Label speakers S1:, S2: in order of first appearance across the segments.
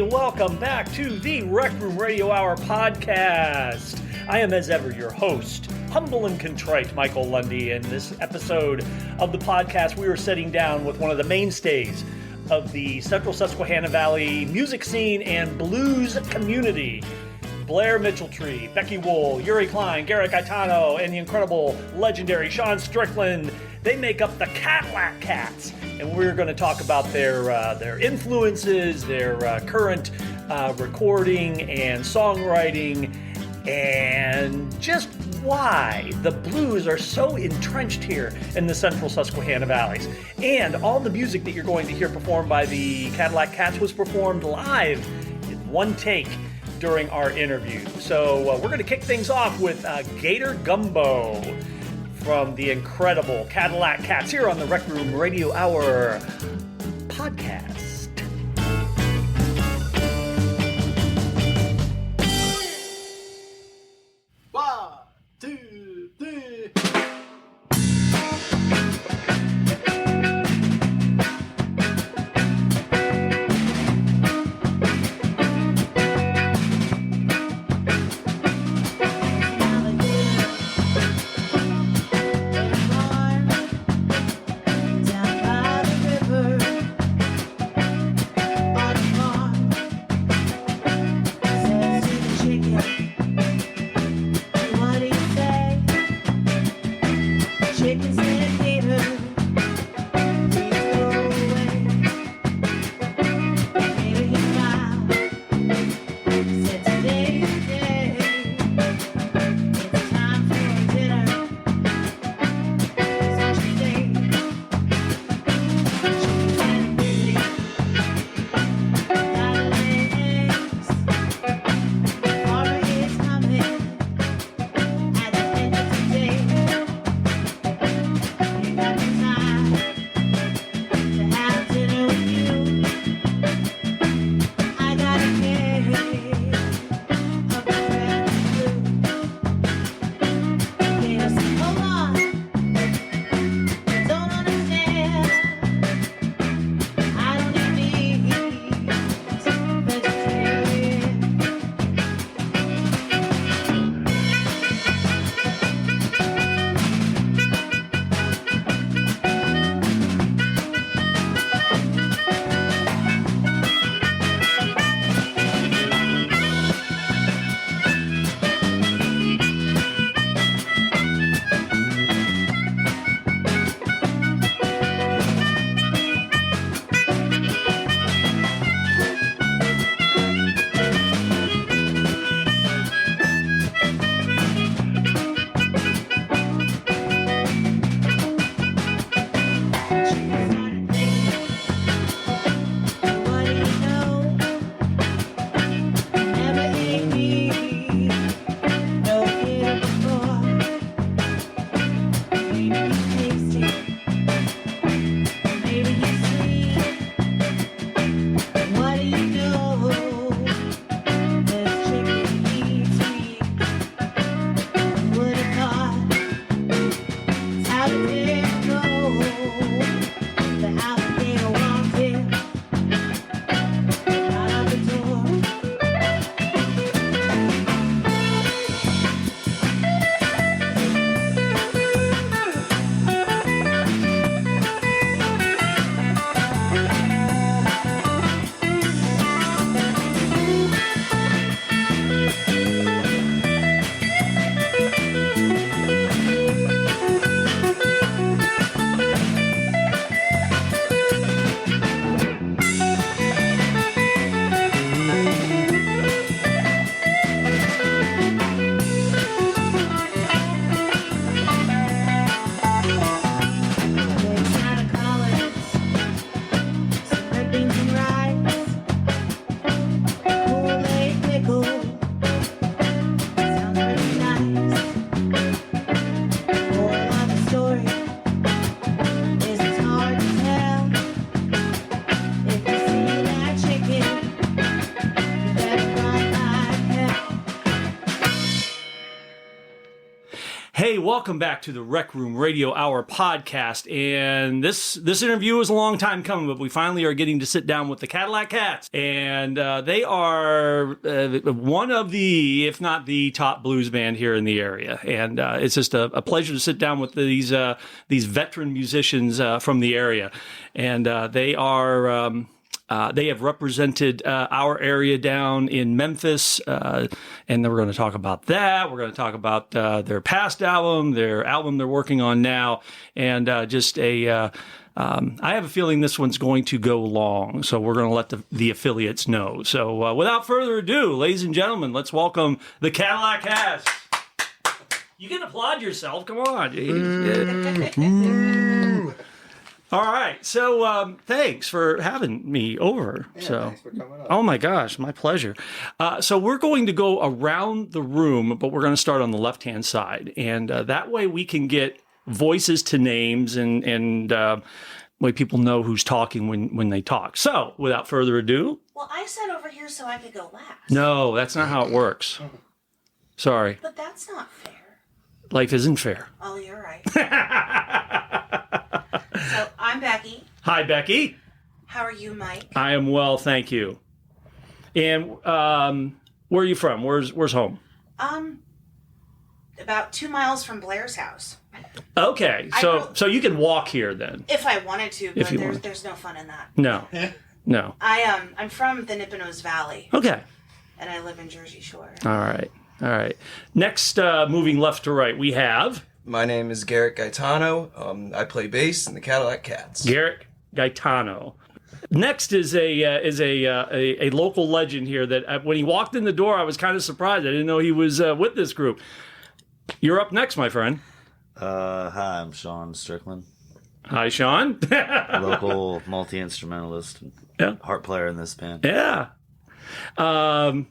S1: Welcome back to the Rec Room Radio Hour podcast. I am, as ever, your host, humble and contrite Michael Lundy. In this episode of the podcast, we are sitting down with one of the mainstays of the Central Susquehanna Valley music scene and blues community. Blair Mitcheltree, Becky Wool, Urie Kline, Garrett Gaetano, and the incredible, legendary Shawn Strickland. They make up the Cadillac Cats, and we're going to talk about their influences, their current recording and songwriting, and just why the blues are so entrenched here in the Central Susquehanna Valleys. And all the music that you're going to hear performed by the Cadillac Cats was performed live in one take during our interview. So we're going to kick things off with Gator Gumbo from the incredible Cadillac Cats here on the Rec Room Radio Hour podcast.
S2: One, two, three.
S1: Hey, welcome back to the Rec Room Radio Hour podcast. And this interview is a long time coming, but we finally are getting to sit down with the Cadillac Cats. And they are one of the, if not the top blues band here in the area. And it's just a pleasure to sit down with these veteran musicians from the area. And they have represented our area down in Memphis, and then we're going to talk about that. We're going to talk about their past album, their album they're working on now, and I have a feeling this one's going to go long, so we're going to let the affiliates know. So without further ado, ladies and gentlemen, let's welcome the Cadillac Cats. You can applaud yourself. Come on. All right, so thanks for having me over.
S2: Yeah,
S1: so,
S2: thanks for coming up.
S1: Oh my gosh, my pleasure. So we're going to go around the room, but we're going to start on the left-hand side, and that way we can get voices to names and way people know who's talking when they talk. So, without further ado.
S3: Well, I sat over here so I could go last.
S1: No, that's not how it works. Sorry.
S3: But that's not fair.
S1: Life isn't fair.
S3: Oh, you're right. So, I'm Becky.
S1: Hi, Becky.
S3: How are you, Mike?
S1: I am well, thank you. And where are you from? Where's home?
S3: About 2 miles from Blair's house.
S1: Okay, so you can walk here then.
S3: If I wanted to,
S1: If
S3: but
S1: you wanted.
S3: there's no fun in that.
S1: No.
S3: I'm from the Nippenose Valley,
S1: Okay.
S3: and I live in Jersey Shore.
S1: All right. Next, moving left to right, we have
S4: My name is Garrett Gaetano. I play bass in the Cadillac Cats.
S1: Garrett Gaetano. Next is a local legend here that when he walked in the door, I was kind of surprised. I didn't know he was with this group. You're up next, my friend.
S5: Hi, I'm Shawn Strickland,
S1: Hi, Shawn.
S5: local multi-instrumentalist and
S1: Yeah.
S5: harp player in this band.
S1: Yeah. And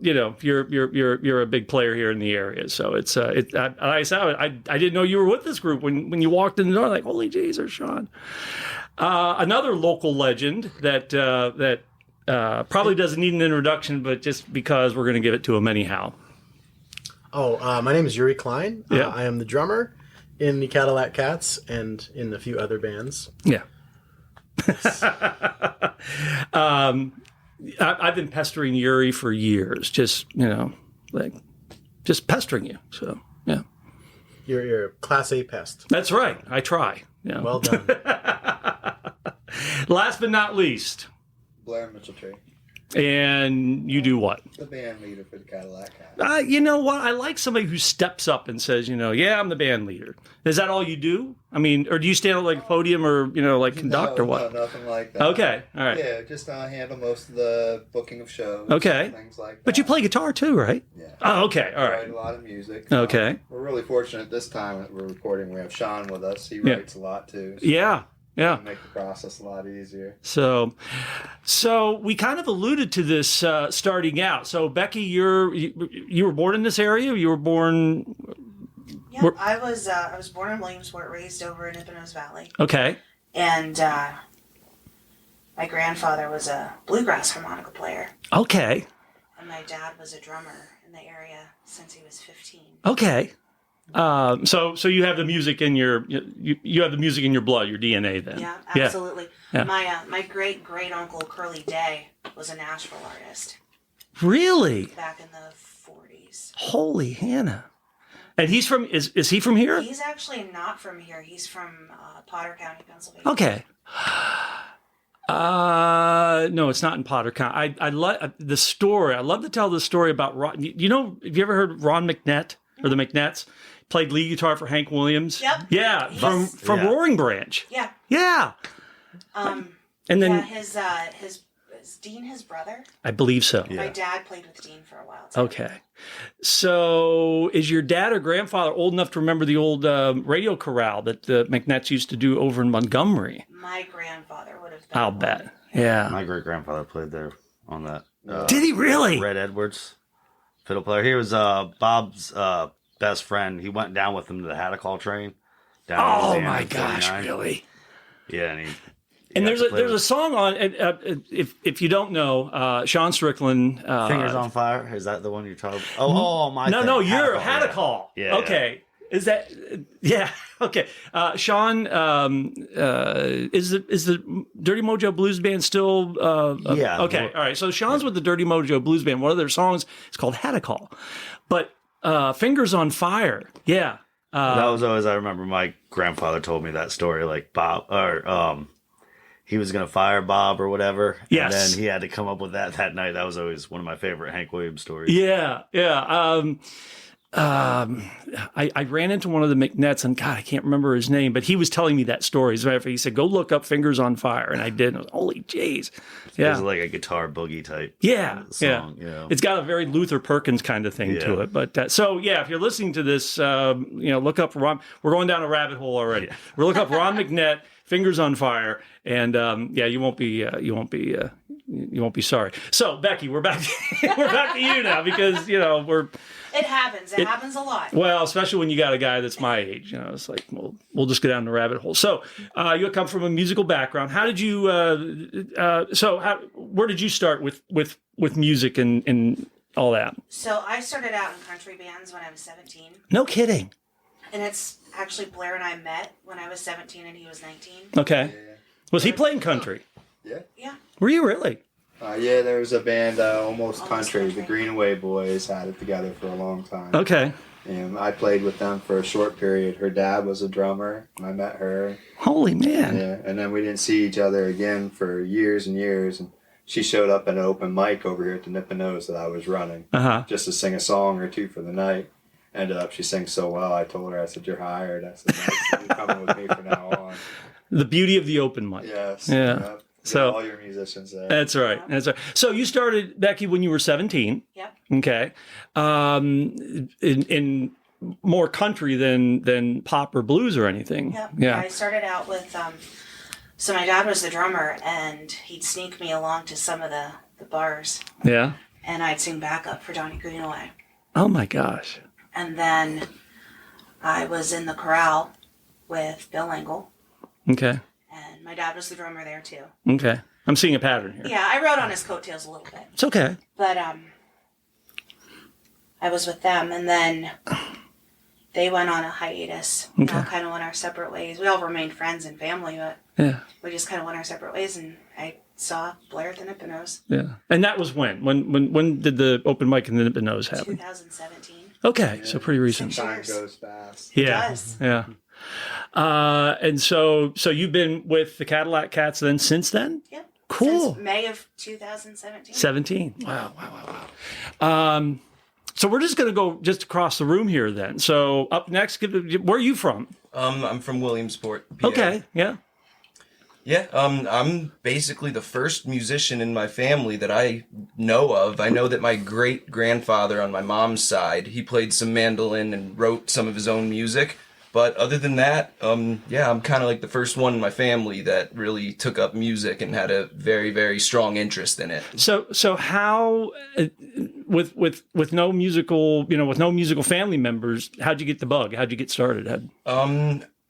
S1: you know, you're a big player here in the area, so it's I didn't know you were with this group when you walked in the door. Like, holy jeez, there's Shawn. Another local legend that probably doesn't need an introduction, but just because we're going to give it to him anyhow.
S2: My name is Urie Kline.
S1: Yeah.
S2: I am the drummer in the Cadillac Cats and in a few other bands.
S1: Yeah. I've been pestering Urie for years, just pestering you. So yeah,
S2: You're a Class A pest.
S1: that's right. I try. Yeah.
S2: Well done.
S1: Last but not least,
S6: Blair Mitcheltree,
S1: and you do what?
S6: the band leader for the Cadillac Cats.
S1: You know what? I like somebody who steps up and says, yeah, I'm the band leader. Is that all you do? I mean, or do you stand on like a podium or conduct or what?
S6: No, nothing like that.
S1: Okay, all right.
S6: Yeah, just handle most of the booking of shows.
S1: Okay.
S6: Things like that.
S1: But you play guitar too, right?
S6: Yeah.
S1: Oh, okay, all
S6: Write
S1: right.
S6: a lot of music.
S1: Okay.
S6: We're really fortunate this time that we're recording. We have Shawn with us. He
S1: Yeah.
S6: writes a lot too. So
S1: Yeah.
S6: Make the process a lot easier.
S1: So we kind of alluded to this starting out. So Becky, you were born in this area? You were born.
S3: Yeah,
S1: We're-
S3: I was born in Williamsport, raised over in Nippenose Valley,
S1: Okay.
S3: and my grandfather was a bluegrass harmonica player,
S1: Okay.
S3: and my dad was a drummer in the area since he was 15.
S1: Okay. So you have the music in your you have the music in your blood, your DNA then.
S3: Yeah, absolutely.
S1: Yeah.
S3: My great uncle Curly Day was a Nashville artist
S1: Really?
S3: back in the 40s.
S1: Holy Hannah. And he's from is he from here?
S3: He's actually not from here. He's from Potter County, Pennsylvania.
S1: Okay. No, it's not in Potter County. I love the story. I love to tell the story about Ron. Have you ever heard Ron McNett or the McNetts? Played lead guitar for Hank Williams.
S3: Yep.
S1: Yeah, from
S5: Yeah.
S1: Roaring Branch.
S3: Yeah.
S1: Yeah. And then
S3: Is Dean his brother?
S1: I believe so.
S5: Yeah.
S3: My dad played with Dean for a while too.
S1: Okay. So is your dad or grandfather old enough to remember the old radio corral that the McNetts used to do over in Montgomery?
S3: My grandfather would have been.
S1: I'll bet. Yeah.
S5: My great grandfather played there on that.
S1: Did he really?
S5: Red Edwards, fiddle player. He was Bob's best friend. He went down with him to the Haddock train. Down in
S1: Oh
S5: Louisiana
S1: my
S5: in
S1: gosh,
S5: 49.
S1: really?
S5: Yeah, and
S1: And there's a song on if you don't know, Shawn Strickland,
S5: Fingers on Fire. Is that the one you're talking about? Oh, my.
S1: No, you're Had a Call.
S5: Yeah.
S1: Okay. Is that? Yeah. Okay. Shawn, is the Dirty Mojo Blues Band still?
S5: Yeah.
S1: Okay. All right. So Shawn's with the Dirty Mojo Blues Band. One of their songs is called Had a Call, but Fingers on Fire. Yeah.
S5: That was always, I remember my grandfather told me that story, like Bob, or he was going to fire Bob or whatever.
S1: Yes.
S5: And then he had to come up with that night. That was always one of my favorite Hank Williams stories.
S1: Yeah. I ran into one of the McNets, and God, I can't remember his name, but he was telling me that story. As a matter of fact, he said, "Go look up Fingers on Fire," and I did. And I was, holy jeez,
S5: It was like a guitar boogie type song. Yeah.
S1: It's got a very Luther Perkins kind of thing to it. But so yeah, if you're listening to this, look up Ron. We're going down a rabbit hole already. We'll look up Ron McNett, Fingers on Fire, and you won't be sorry. So Becky, we're back. We're back to you now because we're.
S3: It happens. It happens a lot.
S1: Well, especially when you got a guy that's my age, it's like, we'll just go down the rabbit hole. So, you come from a musical background. How did you? Where did you start with music and all that?
S3: So I started out in country bands when I was 17.
S1: No kidding.
S3: And it's actually Blair and I met when I was 17 and he was 19.
S1: Okay. Was he playing country?
S6: Yeah.
S3: Yeah.
S1: Were you really?
S6: Yeah, there was a band, Almost Country.
S3: Country.
S6: The Greenaway Boys had it together for a long time.
S1: Okay.
S6: And I played with them for a short period. Her dad was a drummer. I met her.
S1: Holy man.
S6: Yeah, and then we didn't see each other again for years and years. And she showed up at an open mic over here at the Nipponos that I was running, just to sing a song or two for the night. Ended up, she sings so well. I told her, I said, "You're hired." I said, "Nice, you're coming with me from now on."
S1: The beauty of the open mic.
S6: Yes.
S1: Yeah.
S6: Yep.
S1: So
S6: all your musicians there.
S1: That's right. That's right. So you started, Becky, when you were 17.
S3: Yep.
S1: Okay. In more country than pop or blues or anything.
S3: Yep.
S1: Yeah.
S3: I started out with, so my dad was the drummer and he'd sneak me along to some of the bars
S1: Yeah.
S3: and I'd sing backup for Donnie Greenaway.
S1: Oh my gosh.
S3: And then I was in the chorale with Bill Engel.
S1: Okay.
S3: And my dad was the drummer there too.
S1: Okay. I'm seeing a pattern here.
S3: Yeah, I rode on his coattails a little bit.
S1: It's okay.
S3: But I was with them, and then they went on a hiatus. We all kind of went our separate ways. We all remained friends and family, but we just kind of went our separate ways, and I saw Blair at the Nipponos.
S1: Yeah. And that was when? When did the open mic in the Nipponos happen?
S3: 2017.
S1: Okay, so pretty recent.
S6: Time goes fast.
S1: Yeah.
S3: It does.
S1: Yeah. And so you've been with the Cadillac Cats then since then?
S3: Yep.
S1: Cool.
S3: Since May of 2017.
S1: 17. Wow. So we're just going to go just across the room here then. So up next, where are you from?
S4: I'm from Williamsport, PA.
S1: Okay. Yeah.
S4: Yeah, I'm basically the first musician in my family that I know of. I know that my great-grandfather on my mom's side, he played some mandolin and wrote some of his own music. But other than that, I'm kind of like the first one in my family that really took up music and had a very, very strong interest in it.
S1: So how, with no musical, with no musical family members, how'd you get the bug? How'd you get started?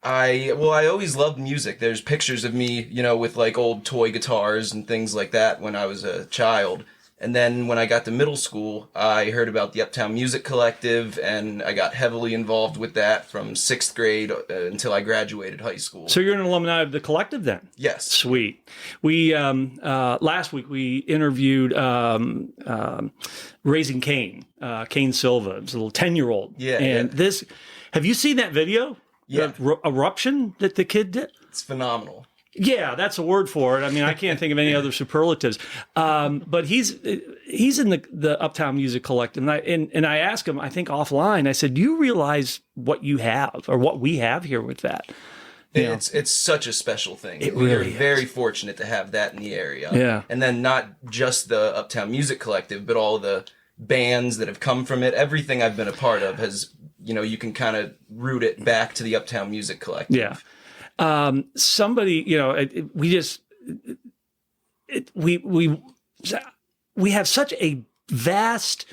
S4: I always loved music. There's pictures of me, with like old toy guitars and things like that when I was a child. And then when I got to middle school, I heard about the Uptown Music Collective, and I got heavily involved with that from 6th grade until I graduated high school.
S1: So you're an alumni of the collective then?
S4: Yes.
S1: Sweet. We last week we interviewed Raising Cain, Cain Silva. It was a little 10-year-old.
S4: Yeah.
S1: And this, have you seen that video?
S4: Yeah.
S1: The eruption that the kid did?
S4: It's phenomenal.
S1: Yeah, that's a word for it. I mean, I can't think of any other superlatives. But he's in the Uptown Music Collective, and I asked him, I think offline, I said, "Do you realize what you have or what we have here with that?"
S4: It's such a special thing.
S1: We're
S4: very fortunate to have that in the area.
S1: Yeah.
S4: And then not just the Uptown Music Collective, but all the bands that have come from it. Everything I've been a part of has, you can kind of root it back to the Uptown Music Collective.
S1: Yeah. Somebody, we have such a vast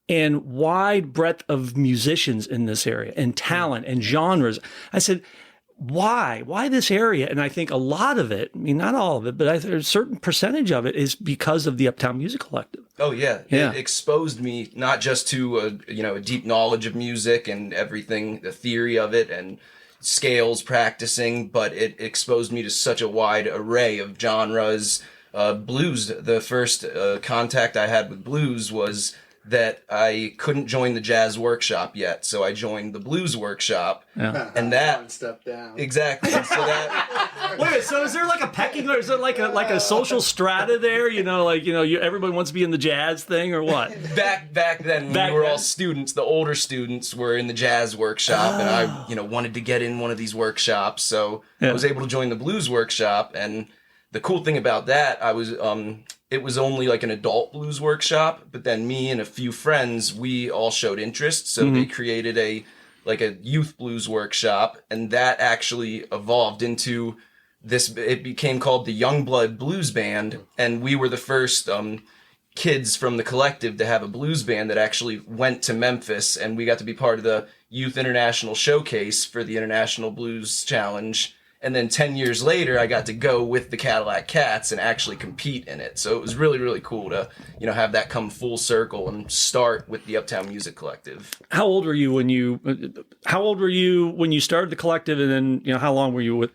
S1: and wide breadth of musicians in this area and talent and genres. I said, why this area? And I think a lot of it, I mean, not all of it, but a certain percentage of it is because of the Uptown Music Collective.
S4: Oh yeah. It exposed me not just to a deep knowledge of music and everything, the theory of it and scales practicing, but it exposed me to such a wide array of genres. Blues, the first contact I had with blues was that I couldn't join the jazz workshop yet, so I joined the blues workshop, and that
S2: one step down.
S4: Exactly. So that
S1: Wait, so is there like a pecking order? Is there like a social strata there? Everybody wants to be in the jazz thing, or what?
S4: back then when we were all students, the older students were in the jazz workshop, and I wanted to get in one of these workshops, so I was able to join the blues workshop. And the cool thing about that, it was only like an adult blues workshop, but then me and a few friends, we all showed interest. So they created a youth blues workshop, and that actually evolved into this. It became called the Youngblood Blues Band, and we were the first kids from the collective to have a blues band that actually went to Memphis, and we got to be part of the Youth International Showcase for the International Blues Challenge. And then 10 years later, I got to go with the Cadillac Cats and actually compete in it. So it was really, really cool to, have that come full circle and start with the Uptown Music Collective.
S1: How old were you when you started the collective, and then, how long were you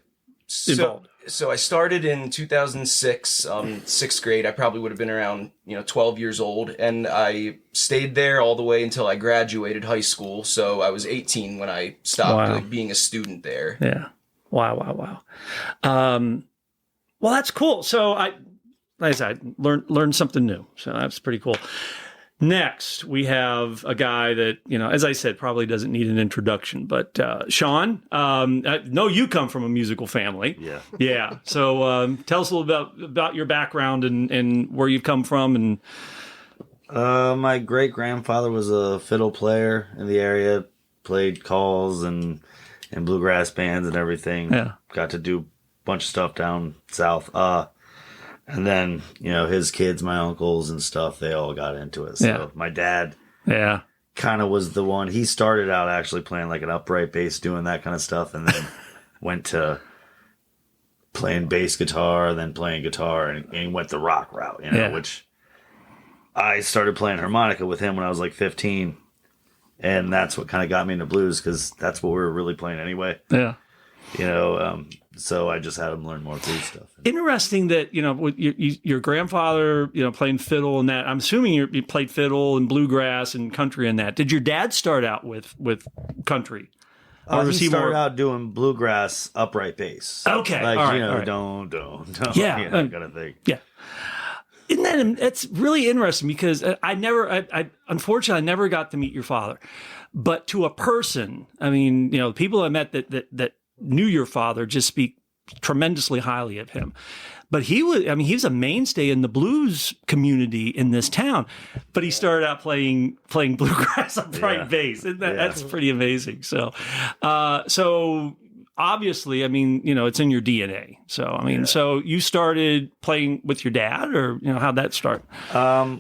S1: involved?
S4: So I started in 2006, sixth grade. I probably would have been around, 12 years old. And I stayed there all the way until I graduated high school. So I was 18 when I stopped being a student there.
S1: Yeah. Wow. Well, that's cool. So like I said, learned something new. So that's pretty cool. Next, we have a guy that, as I said, probably doesn't need an introduction, but Shawn, I know you come from a musical family.
S5: Yeah.
S1: Yeah. So tell us a little about your background and where you've come from. And
S5: my great-grandfather was a fiddle player in the area, played calls and bluegrass bands and everything.
S1: Yeah.
S5: Got to do a bunch of stuff down south. And then, his kids, my uncles and stuff, they all got into it. So my dad kind of was the one. He started out actually playing like an upright bass, doing that kind of stuff, and then went to playing bass guitar, then playing guitar, and he went the rock route, which I started playing harmonica with him when I was like 15. And that's what kind of got me into blues, because that's what we were really playing anyway.
S1: Yeah.
S5: So I just had him learn more blues stuff.
S1: Interesting that, with your grandfather, playing fiddle and that. I'm assuming you played fiddle and bluegrass and country and that. Did your dad start out with country?
S5: Or he started out doing bluegrass upright bass.
S1: Okay.
S5: Like,
S1: all right.
S5: don't.
S1: Yeah.
S5: Kind of thing.
S1: Yeah. It's really interesting because unfortunately, I never got to meet your father. But to a person, I mean, the people I met that knew your father just speak tremendously highly of him. But he was a mainstay in the blues community in this town. But he started out playing bluegrass upright bass. And that's pretty amazing. So, obviously, it's in your DNA. So, so you started playing with your dad, or, how'd that start?
S5: I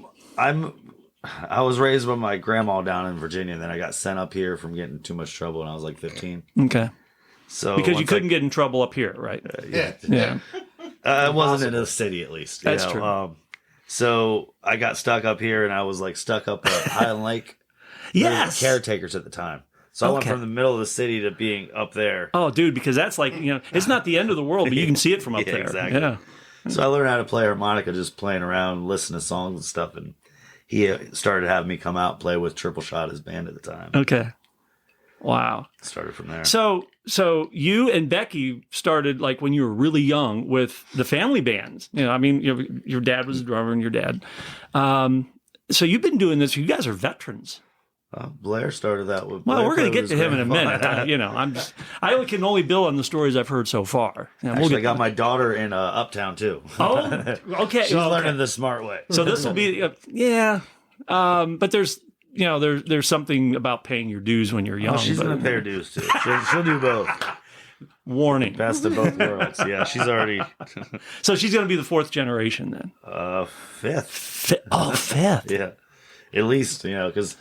S5: was raised by my grandma down in Virginia, and then I got sent up here from getting too much trouble when I was like 15.
S1: Okay.
S5: So
S1: because you couldn't get in trouble up here, right?
S5: Yeah. It wasn't in the city, at least.
S1: That's true.
S5: So I got stuck up here, and I was like stuck up at Highland Lake.
S1: Yes.
S5: Caretakers at the time. So I went from the middle of the city to being up there.
S1: Oh, dude, because that's like, it's not the end of the world, but you can see it from up there.
S5: Exactly. Yeah. So I learned how to play harmonica just playing around, listening to songs and stuff. And he started having me come out and play with Triple Shot, his band at the time.
S1: Okay. Wow.
S5: Started from there.
S1: So you and Becky started like when you were really young with the family bands. Your dad was a drummer and your dad. So you've been doing this. You guys are veterans.
S5: Blair started that with.
S1: Well, we're going to get to him in a minute. I can only build on the stories I've heard so far.
S5: Actually, I got my daughter in Uptown too.
S1: Oh, okay.
S5: She's learning the smart way.
S1: So this will be, but there's something about paying your dues when you're young.
S5: Oh, she's going to pay her dues too. She'll do both.
S1: Warning.
S5: Best of both worlds. Yeah, she's already.
S1: So she's going to be the fourth generation then.
S5: Fifth.
S1: Fifth.
S5: Yeah, at least because.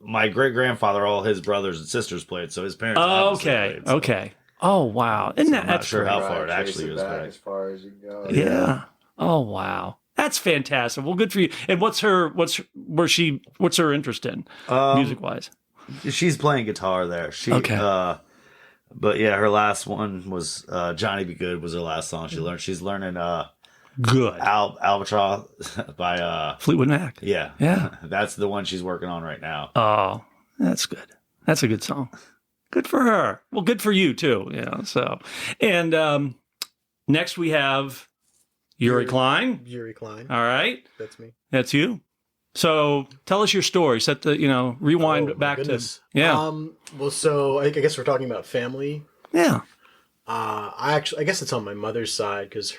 S5: my great grandfather, all his brothers and sisters played, so his parents.
S1: Okay. Okay. Oh wow! Isn't that?
S5: I'm not sure
S1: great.
S5: how far it actually goes back.
S6: As far as you go.
S1: Yeah. Oh wow, that's fantastic. Well, good for you. And what's her interest in music wise?
S5: She's playing guitar there. But yeah, her last one was "Johnny Be Good" was her last song she learned. She's learning
S1: Good
S5: Albatross by
S1: Fleetwood Mac.
S5: Yeah.
S1: Yeah.
S5: That's the one she's working on right now.
S1: Oh, that's good. That's a good song. Good for her. Well, good for you too. Yeah. So, and next we have Urie Kline.
S2: Urie Kline.
S1: All right.
S2: That's me.
S1: That's you. So tell us your story. Set the rewind back to
S2: Well, so I guess we're talking about family.
S1: Yeah.
S2: I guess it's on my mother's side because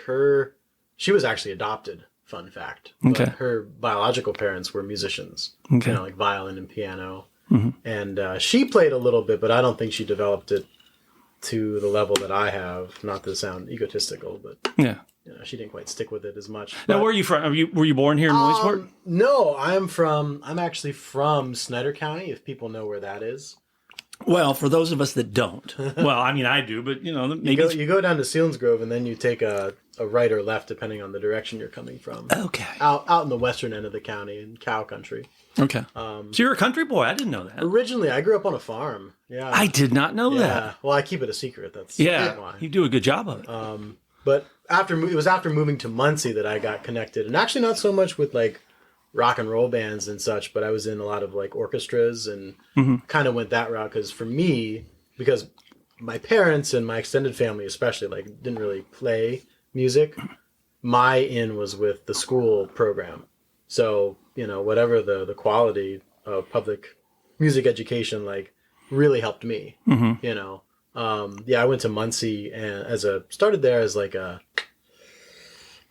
S2: she was actually adopted. Fun fact.
S1: Okay.
S2: But her biological parents were musicians.
S1: Okay.
S2: Like violin and piano.
S1: Mm-hmm.
S2: And she played a little bit, but I don't think she developed it to the level that I have. Not to sound egotistical, but
S1: yeah,
S2: she didn't quite stick with it as much.
S1: Now, where are you from? Were you born here in Williamsport?
S2: No, I'm actually from Snyder County. If people know where that is.
S1: Well, for those of us that don't, well, I mean, I do, but maybe
S2: you go down to Selinsgrove and then you take a right or left depending on the direction you're coming from.
S1: Okay.
S2: Out in the western end of the county in cow country.
S1: Okay. So you're a country boy. I didn't know that.
S2: Originally, I grew up on a farm. Yeah.
S1: I did not know that.
S2: Well, I keep it a secret. That's why.
S1: You do a good job of it.
S2: But it was after moving to Muncie that I got connected, and actually not so much with like rock and roll bands and such, but I was in a lot of like orchestras and kind of went that route because for me, because my parents and my extended family especially like didn't really play music, my in was with the school program. So, whatever the quality of public music education like really helped me, I went to Muncie and started there as like I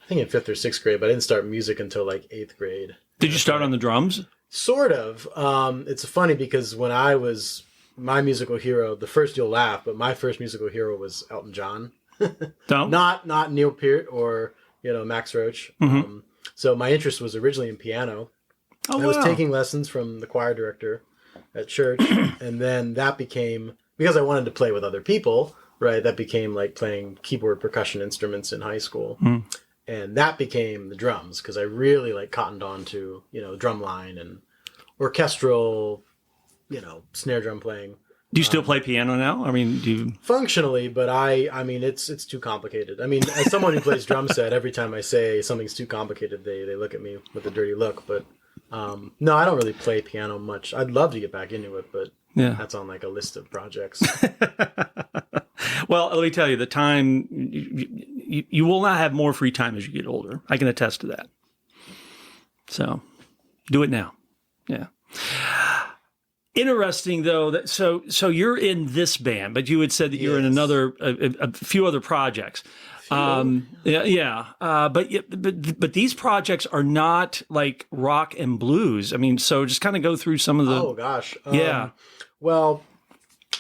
S2: think in 5th or 6th grade, but I didn't start music until like 8th grade.
S1: Did you start on the drums? Sort
S2: of. It's funny because when I was my musical hero, the first you'll laugh, but my first musical hero was Elton John. Not Neil Peart or Max Roach. So my interest was originally in piano. I was taking lessons from the choir director at church, and then that became, because I wanted to play with other people, right? That became like playing keyboard percussion instruments in high school. And that became the drums because I really like cottoned on to, drum line and orchestral, snare drum playing.
S1: Do you still play piano now? I mean, do you...
S2: Functionally, but I mean, it's too complicated. I mean, as someone who plays drum set, every time I say something's too complicated, they look at me with a dirty look. But no, I don't really play piano much. I'd love to get back into it, but that's on like a list of projects.
S1: Well, let me tell you, the time, you will not have more free time as you get older. I can attest to that. So do it now. Yeah. Interesting though that so you're in this band, but you had said that you're in a few other projects. But these projects are not like rock and blues. I mean, so just kind of go through some of the.
S2: Oh gosh. Well,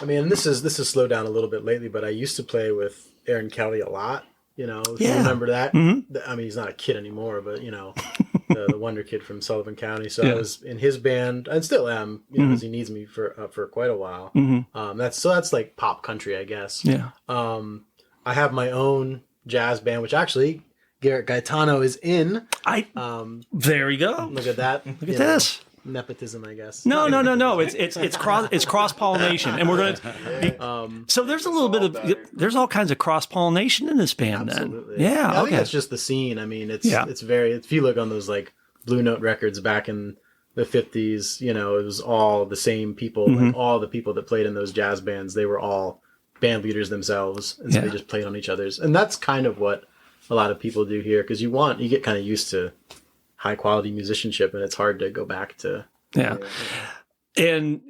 S2: I mean, this is slowed down a little bit lately, but I used to play with Aaron Kelly a lot. If you remember that. Mm-hmm. I mean, he's not a kid anymore, but the wonder kid from Sullivan County. So I was in his band and still am, because he needs me for quite a while. Mm-hmm. That's like pop country, I guess.
S1: Yeah.
S2: I have my own jazz band, which actually Garrett Gaetano is in.
S1: There we go.
S2: Look at that.
S1: Look at this.
S2: Nepotism, I guess.
S1: No. It's cross pollination, and we're gonna. So there's a little bit of there's all kinds of cross pollination in this band.
S2: Absolutely.
S1: Then, yeah.
S2: I think that's just the scene. I mean, it's very. If you look on those like Blue Note records back in the 50s, it was all the same people. Mm-hmm. Like all the people that played in those jazz bands, they were all band leaders themselves, and so they just played on each other's. And that's kind of what a lot of people do here, because you get kind of used to high quality musicianship, and it's hard to go back to.
S1: And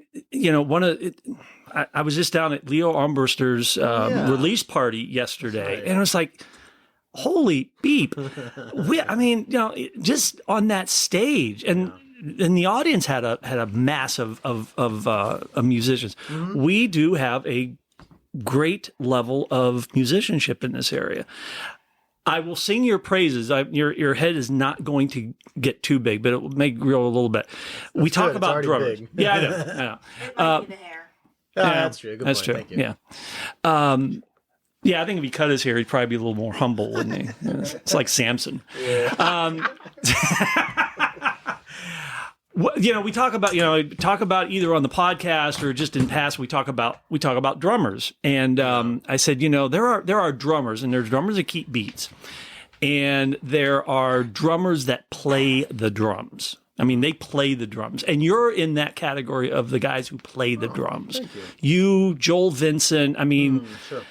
S1: I was just down at Leo Armbruster's release party yesterday, and it was like, holy beep! Just on that stage, and the audience had a mass of musicians. Mm-hmm. We do have a great level of musicianship in this area. I will sing your praises. Your head is not going to get too big, but it will make grow a little bit. We talk about drummers.
S2: Big.
S1: Yeah, I know.
S3: It might be the hair.
S2: Yeah, that's true. Good point.
S1: True.
S2: Thank you.
S1: Yeah. Yeah, I think if he cut his hair, he'd probably be a little more humble, wouldn't he? It's like Samson. Yeah. We talk about either on the podcast or just in past. We talk about drummers, and I said, there are drummers, and there's drummers that keep beats, and there are drummers that play the drums. I mean, they play the drums, and you're in that category of the guys who play the drums.
S2: Thank you.
S1: You, Joel Vincent. I mean.
S2: Sure.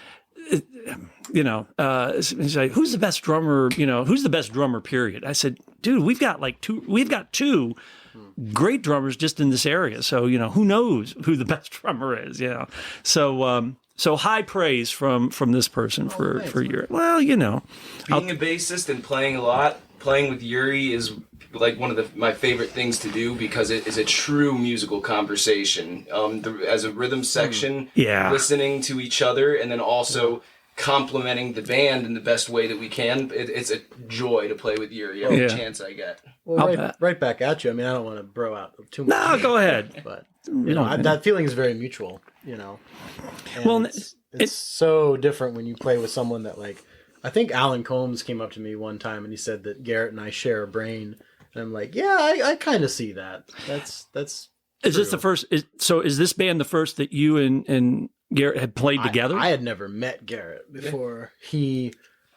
S1: He's like, who's the best drummer? Who's the best drummer? Period. I said, dude, we've got two great drummers just in this area. So who knows who the best drummer is? So high praise from this person for your. Well,
S4: being a bassist and playing a lot, playing with Urie is like one of my favorite things to do because it is a true musical conversation. As a rhythm section, listening to each other, and then also complimenting the band in the best way that we can. It's a joy to play with Urie every chance I get.
S2: Well, right back at you. I mean, I don't want to bro out too much.
S1: No, go ahead.
S2: But that feeling is very mutual. And
S1: well,
S2: it's so different when you play with someone that I think Alan Combs came up to me one time and he said that Garrett and I share a brain. And I'm like, yeah, I kind of see that. That's.
S1: Is this the first? Is this band the first that you and Garrett had played together?
S2: I had never met Garrett before he,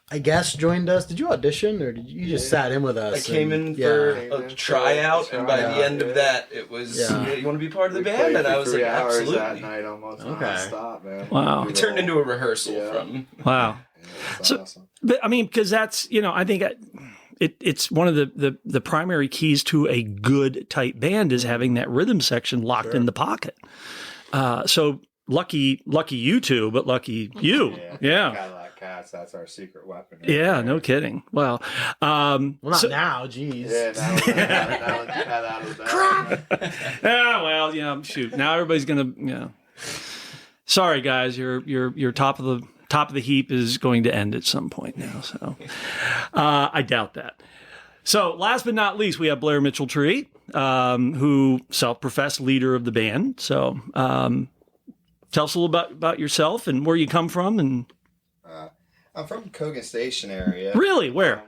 S2: I guess, joined us. Did you audition or did you just sat in with us?
S4: I came in for a tryout, and by the end of that, it was, you want to be the band? And I was like, absolutely.
S6: That night almost nonstop, man.
S1: Wow.
S4: It turned into a rehearsal from.
S1: Wow.
S6: Yeah, awesome.
S1: But I mean, because that's, I think it's one of the primary keys to a good tight band is having that rhythm section locked in the pocket. So lucky you two, but lucky you. Yeah.
S6: Cadillac Cats, that's our secret weapon.
S1: Yeah, no kidding. Well,
S2: not now, geez.
S6: Yeah,
S1: crap. Yeah, well, shoot. Now everybody's gonna, Sorry, guys, your top of the heap is going to end at some point now. So I doubt that. So last but not least, we have Blair Mitcheltree, who self-professed leader of the band. So tell us a little about yourself and where you come from. And
S6: I'm from Cogan Station area.
S1: Really? Where?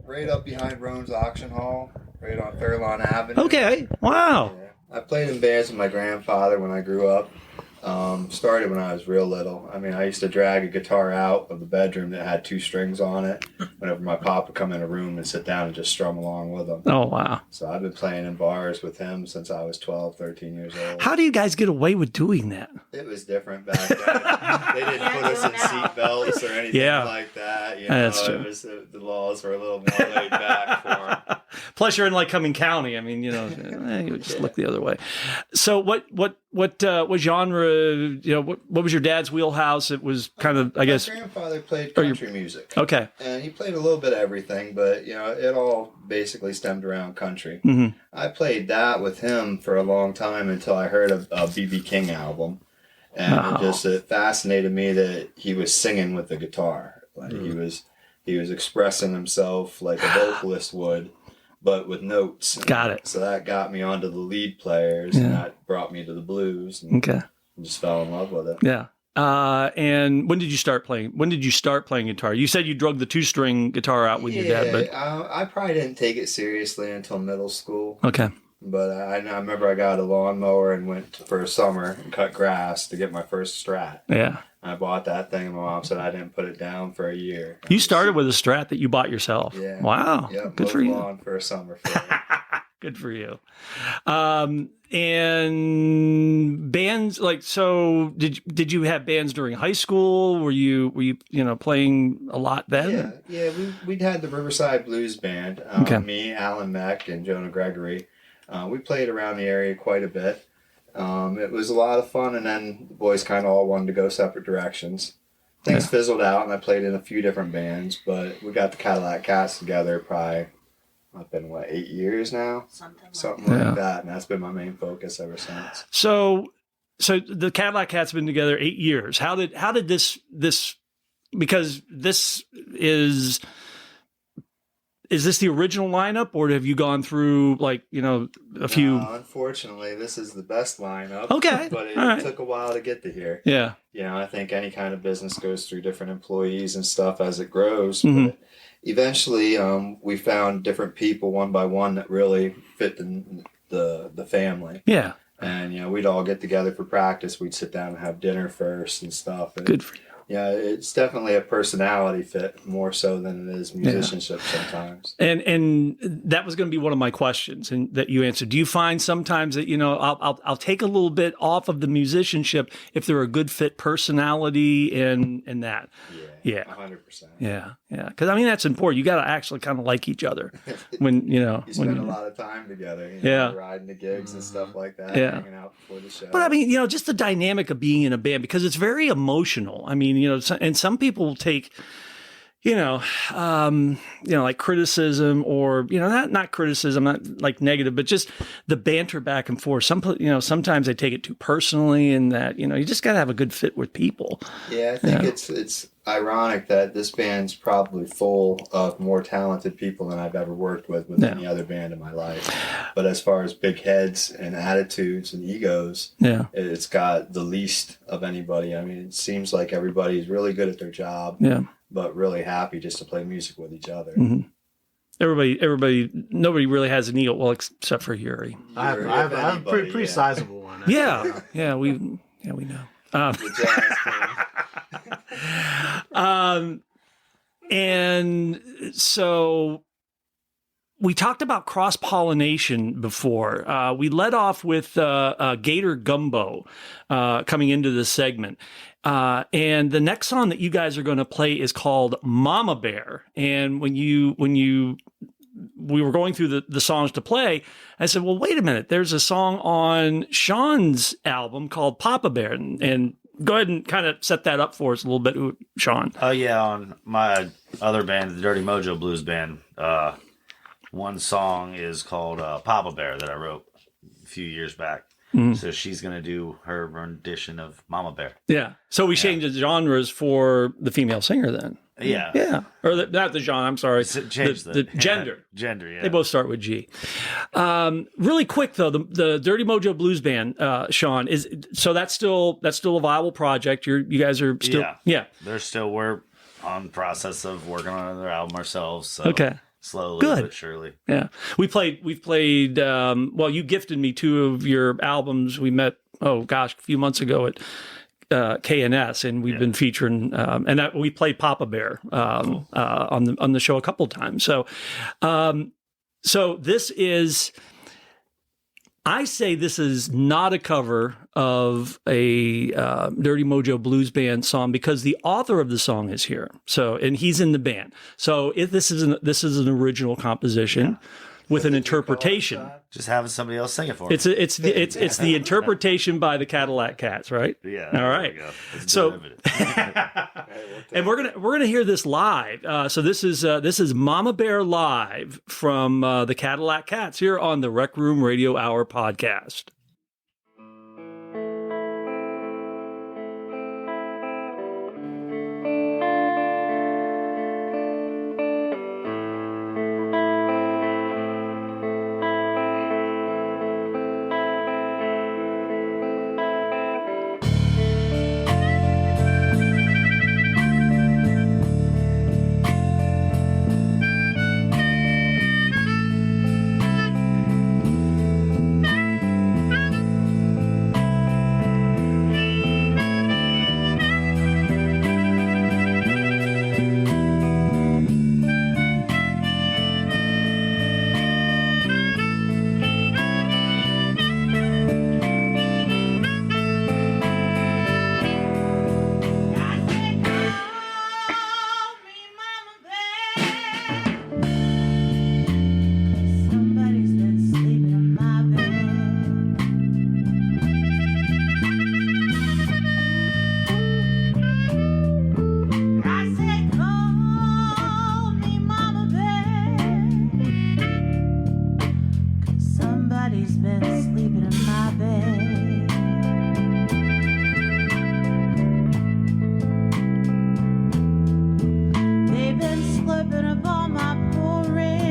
S6: Right up behind Roan's Auction Hall, right on Fairlawn Avenue.
S1: Okay. Wow.
S6: Yeah. I played in bands with my grandfather when I grew up. Started when I was real little. I mean, I used to drag a guitar out of the bedroom that had 2 strings on it whenever my pop would come in a room and sit down and just strum along with him.
S1: Oh, wow.
S6: So I've been playing in bars with him since I was 12, 13 years old.
S1: How do you guys get away with doing that?
S6: It was different back then. They didn't put us in seat belts or anything like that.
S1: That's true.
S6: It was, the laws were a little more laid back for them.
S1: Plus, you're in Cumming County. I mean, you would just look the other way. So, what genre? What was your dad's wheelhouse? It was kind of, I guess.
S6: My grandfather played country music.
S1: Okay.
S6: And he played a little bit of everything, but it all basically stemmed around country.
S1: Mm-hmm.
S6: I played that with him for a long time until I heard a B.B. King album, and it fascinated me that he was singing with the guitar. Like he was expressing himself like a vocalist would, but with notes.
S1: Got it.
S6: So that got me onto the lead players, and that brought me to the blues. And I just fell in love with it.
S1: Yeah. And when did you start playing? When did you start playing guitar? You said you drug the 2-string guitar out with your dad, but
S6: I probably didn't take it seriously until middle school.
S1: Okay.
S6: But I remember I got a lawnmower and went for a summer and cut grass to get my first Strat.
S1: Yeah.
S6: I bought that thing, and my mom said I didn't put it down for a year.
S1: You started with a Strat that you bought yourself.
S6: Yeah.
S1: Wow.
S6: Yep,
S1: good for you.
S6: Lawn for a summer.
S1: Good for you. And bands so did you have bands during high school? Were you playing a lot then?
S6: Yeah. We'd had the Riverside Blues Band. Me, Alan Meck, and Jonah Gregory. We played around the area quite a bit. It was a lot of fun, and then the boys kind of all wanted to go separate directions. Things fizzled out, and I played in a few different bands, but we got the Cadillac Cats together probably, I've been, 8 years now? Something like that, and that's been my main focus ever since.
S1: So the Cadillac Cats have been together 8 years. How did this because this is is this the original lineup, or have you gone through like, a few?
S6: No, unfortunately, this is the best lineup.
S1: Okay.
S6: But it took a while to get to here.
S1: Yeah.
S6: I think any kind of business goes through different employees and stuff as it grows.
S1: Mm-hmm.
S6: But eventually, we found different people one by one that really fit the family.
S1: Yeah.
S6: And, we'd all get together for practice. We'd sit down and have dinner first and stuff. And,
S1: Good for you.
S6: Yeah, it's definitely a personality fit more so than it is musicianship sometimes.
S1: And that was going to be one of my questions, and that you answered. Do you find sometimes that I'll take a little bit off of the musicianship if they're a good fit personality and that? Yeah,
S6: 100%.
S1: Yeah. Because that's important. You got to actually kind of like each other when
S6: you spend a lot of time together. Riding the gigs and stuff like that. Hanging out before the show.
S1: But just the dynamic of being in a band, because it's very emotional. And some people will take, like criticism or, not criticism, not like negative, but just the banter back and forth. Sometimes they take it too personally, and that, you just got to have a good fit with people.
S6: Yeah, I think it's ironic that this band's probably full of more talented people than I've ever worked with any other band in my life. But as far as big heads and attitudes and egos, it's got the least of anybody. It seems like everybody's really good at their job. Yeah. But really happy just to play music with each other.
S1: Mm-hmm. Everybody, nobody really has an ego, well, except for Urie.
S2: I have a pretty sizable one.
S1: Yeah, we know. And so we talked about cross-pollination before. We led off with Gator Gumbo coming into this segment. And the next song that you guys are going to play is called Mama Bear. And when we were going through the songs to play, I said, well, wait a minute. There's a song on Shawn's album called Papa Bear. And go ahead and kind of set that up for us a little bit, Shawn.
S5: On my other band, the Dirty Mojo Blues Band, one song is called Papa Bear that I wrote a few years back. Mm-hmm. So she's going to do her rendition of Mama Bear. Yeah.
S1: So we changed the genres for the female singer then.
S5: Yeah.
S1: Yeah. Or not the genre, I'm sorry.
S5: Change
S1: the gender.
S5: Gender, yeah.
S1: They both start with G. Really quick though, the Dirty Mojo Blues Band, Shawn, that's still a viable project. You guys are still
S5: we're on the process of working on another album ourselves. So.
S1: Okay.
S5: Slowly but surely.
S1: Yeah. We've played, you gifted me 2 of your albums. We met, a few months ago at KNS, and we've been featuring, we played Papa Bear on the show a couple times. So this is, I say this is not a cover of a Dirty Mojo Blues Band song, because the author of the song is here. So, and he's in the band. So this is an original composition with an interpretation.
S5: Just having somebody else sing it for me.
S1: It's the interpretation by the Cadillac Cats, right?
S5: Yeah.
S1: All right. So, and we're gonna hear this live. So this is Mama Bear live from the Cadillac Cats here on the Rec Room Radio Hour podcast.
S7: They've been slipping up on my poor ring.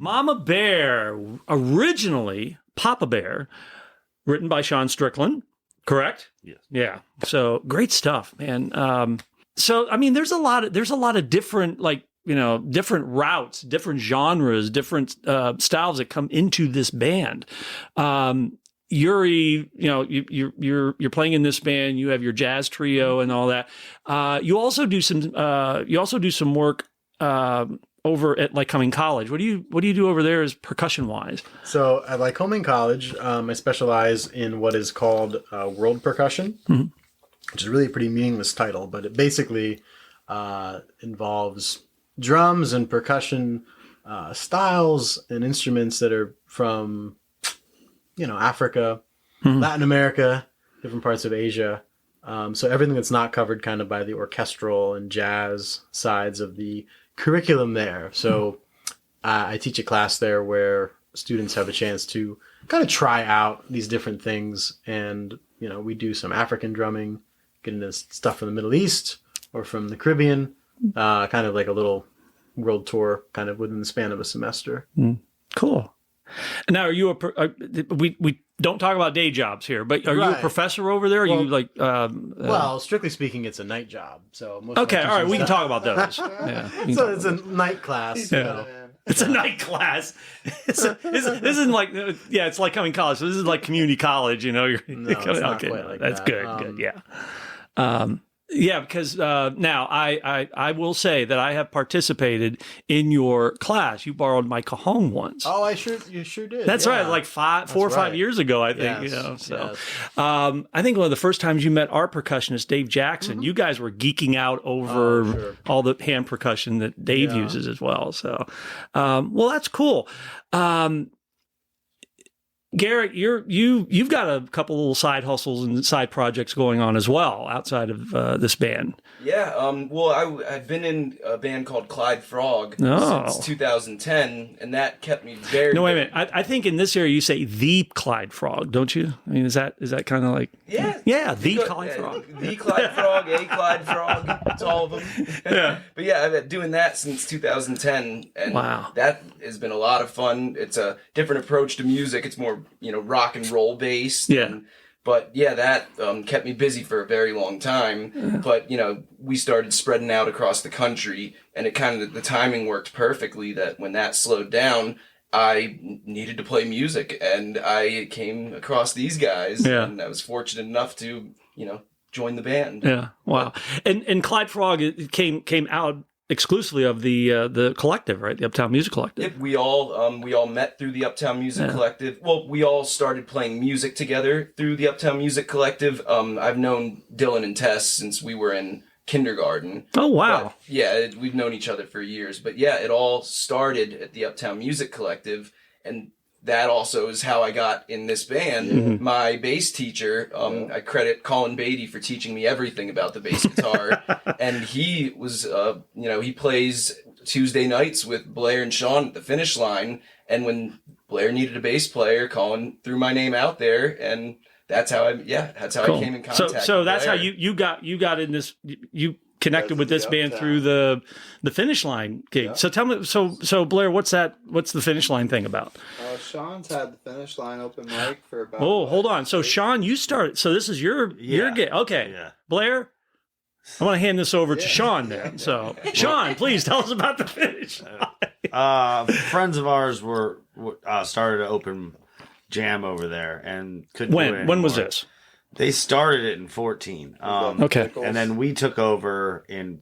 S1: Mama Bear, originally Papa Bear, written by Shawn Strickland, correct?
S5: Yes.
S1: Yeah. So great stuff, man. So I mean, there's a lot of different, like, you know, different routes, different genres, different styles that come into this band. Urie, you know, you're playing in this band. You have your jazz trio and all that. You also do some work over at Lycoming College. What do you do over there as percussion wise?
S2: So at Lycoming College, I specialize in what is called world percussion, which is really a pretty meaningless title, but it basically involves drums and percussion styles and instruments that are from, you know, Africa, Latin America, different parts of Asia. So everything that's not covered kind of by the orchestral and jazz sides of the curriculum there. So I teach a class there where students have a chance to kind of try out these different things. And, you know, we do some African drumming, get into stuff from the Middle East or from the Caribbean, kind of like a little world tour kind of within the span of a semester.
S1: Cool. Now, are you we don't talk about day jobs here, but are you a professor over there? Are you like?
S2: Well, strictly speaking, it's a night job. So most
S1: okay, all right, we can talk about those. Yeah,
S2: so it's a night class.
S1: Yeah.
S2: You know.
S1: It's a night class. This isn't like, yeah, it's like coming college. So this is like community college, you know.
S2: No, it's not quite like
S1: that's
S2: that.
S1: good. Yeah. Yeah, because now I will say that I have participated in your class. You borrowed my cajon once.
S2: Oh, you sure did.
S1: That's right, like 4 or 5 years ago, I think.
S2: Yes,
S1: You know, so
S2: yes.
S1: I think one of the first times you met our percussionist, Dave Jackson, you guys were geeking out over all the hand percussion that Dave uses as well. So, well, that's cool. Garrett, you've got a couple little side hustles and side projects going on as well outside of this band.
S4: Yeah, well, I've been in a band called Clyde Frog since 2010, and that kept me very...
S1: No, wait a minute. I think in this area you say the Clyde Frog, don't you? I mean, is that kind of like...
S4: Yeah,
S1: the Clyde Frog.
S4: The Clyde Frog, a Clyde Frog, it's all of them.
S1: Yeah.
S4: But yeah, I've been doing that since 2010, and that has been a lot of fun. It's a different approach to music. It's more, you know, rock and roll based.
S1: Yeah.
S4: But yeah, that kept me busy for a very long time. Yeah. But, you know, we started spreading out across the country, and it kind of, the timing worked perfectly that when that slowed down, I needed to play music, and I came across these guys, and I was fortunate enough to, you know, join the band.
S1: Yeah, wow. And Clyde Frog came out exclusively of the collective, right? The Uptown Music Collective.
S4: We all met through the Uptown Music Collective. Well, we all started playing music together through the Uptown Music Collective. I've known Dylan and Tess since we were in kindergarten.
S1: Oh, wow.
S4: But, yeah, we've known each other for years. But yeah, it all started at the Uptown Music Collective, and that also is how I got in this band. Mm-hmm. My bass teacher, I credit Colin Beatty for teaching me everything about the bass guitar. And he was, you know, he plays Tuesday nights with Blair and Shawn at the Finish Line. And when Blair needed a bass player, Colin threw my name out there, and that's how I came in contact.
S1: So
S4: with
S1: that's
S4: Blair.
S1: how you got in this. You connected with this band through the Finish Line gig. Yeah. So tell me, so Blair, what's the Finish Line thing about?
S6: Shawn's had the Finish Line open mic for about...
S1: Oh, hold on. So Shawn, you started, so this is your gig. Okay. Yeah. Blair, I want to hand this over to Shawn then. So Shawn, please tell us about the Finish Line.
S5: Friends of ours were started an open jam over there and couldn't do it anymore.
S1: When was this?
S5: They started it in 14.
S1: Okay.
S5: And then we took over in...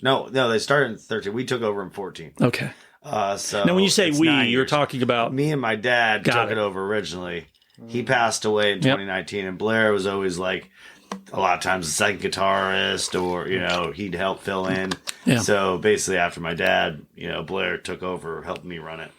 S5: No, they started in 13. We took over in 14.
S1: Okay.
S5: So
S1: now, when you say you're talking about...
S5: Me and my dad took it over originally. He passed away in 2019, and Blair was always like, a lot of times the second guitarist, or, you know, he'd help fill in. Yeah. So basically after my dad, you know, Blair took over, helped me run it.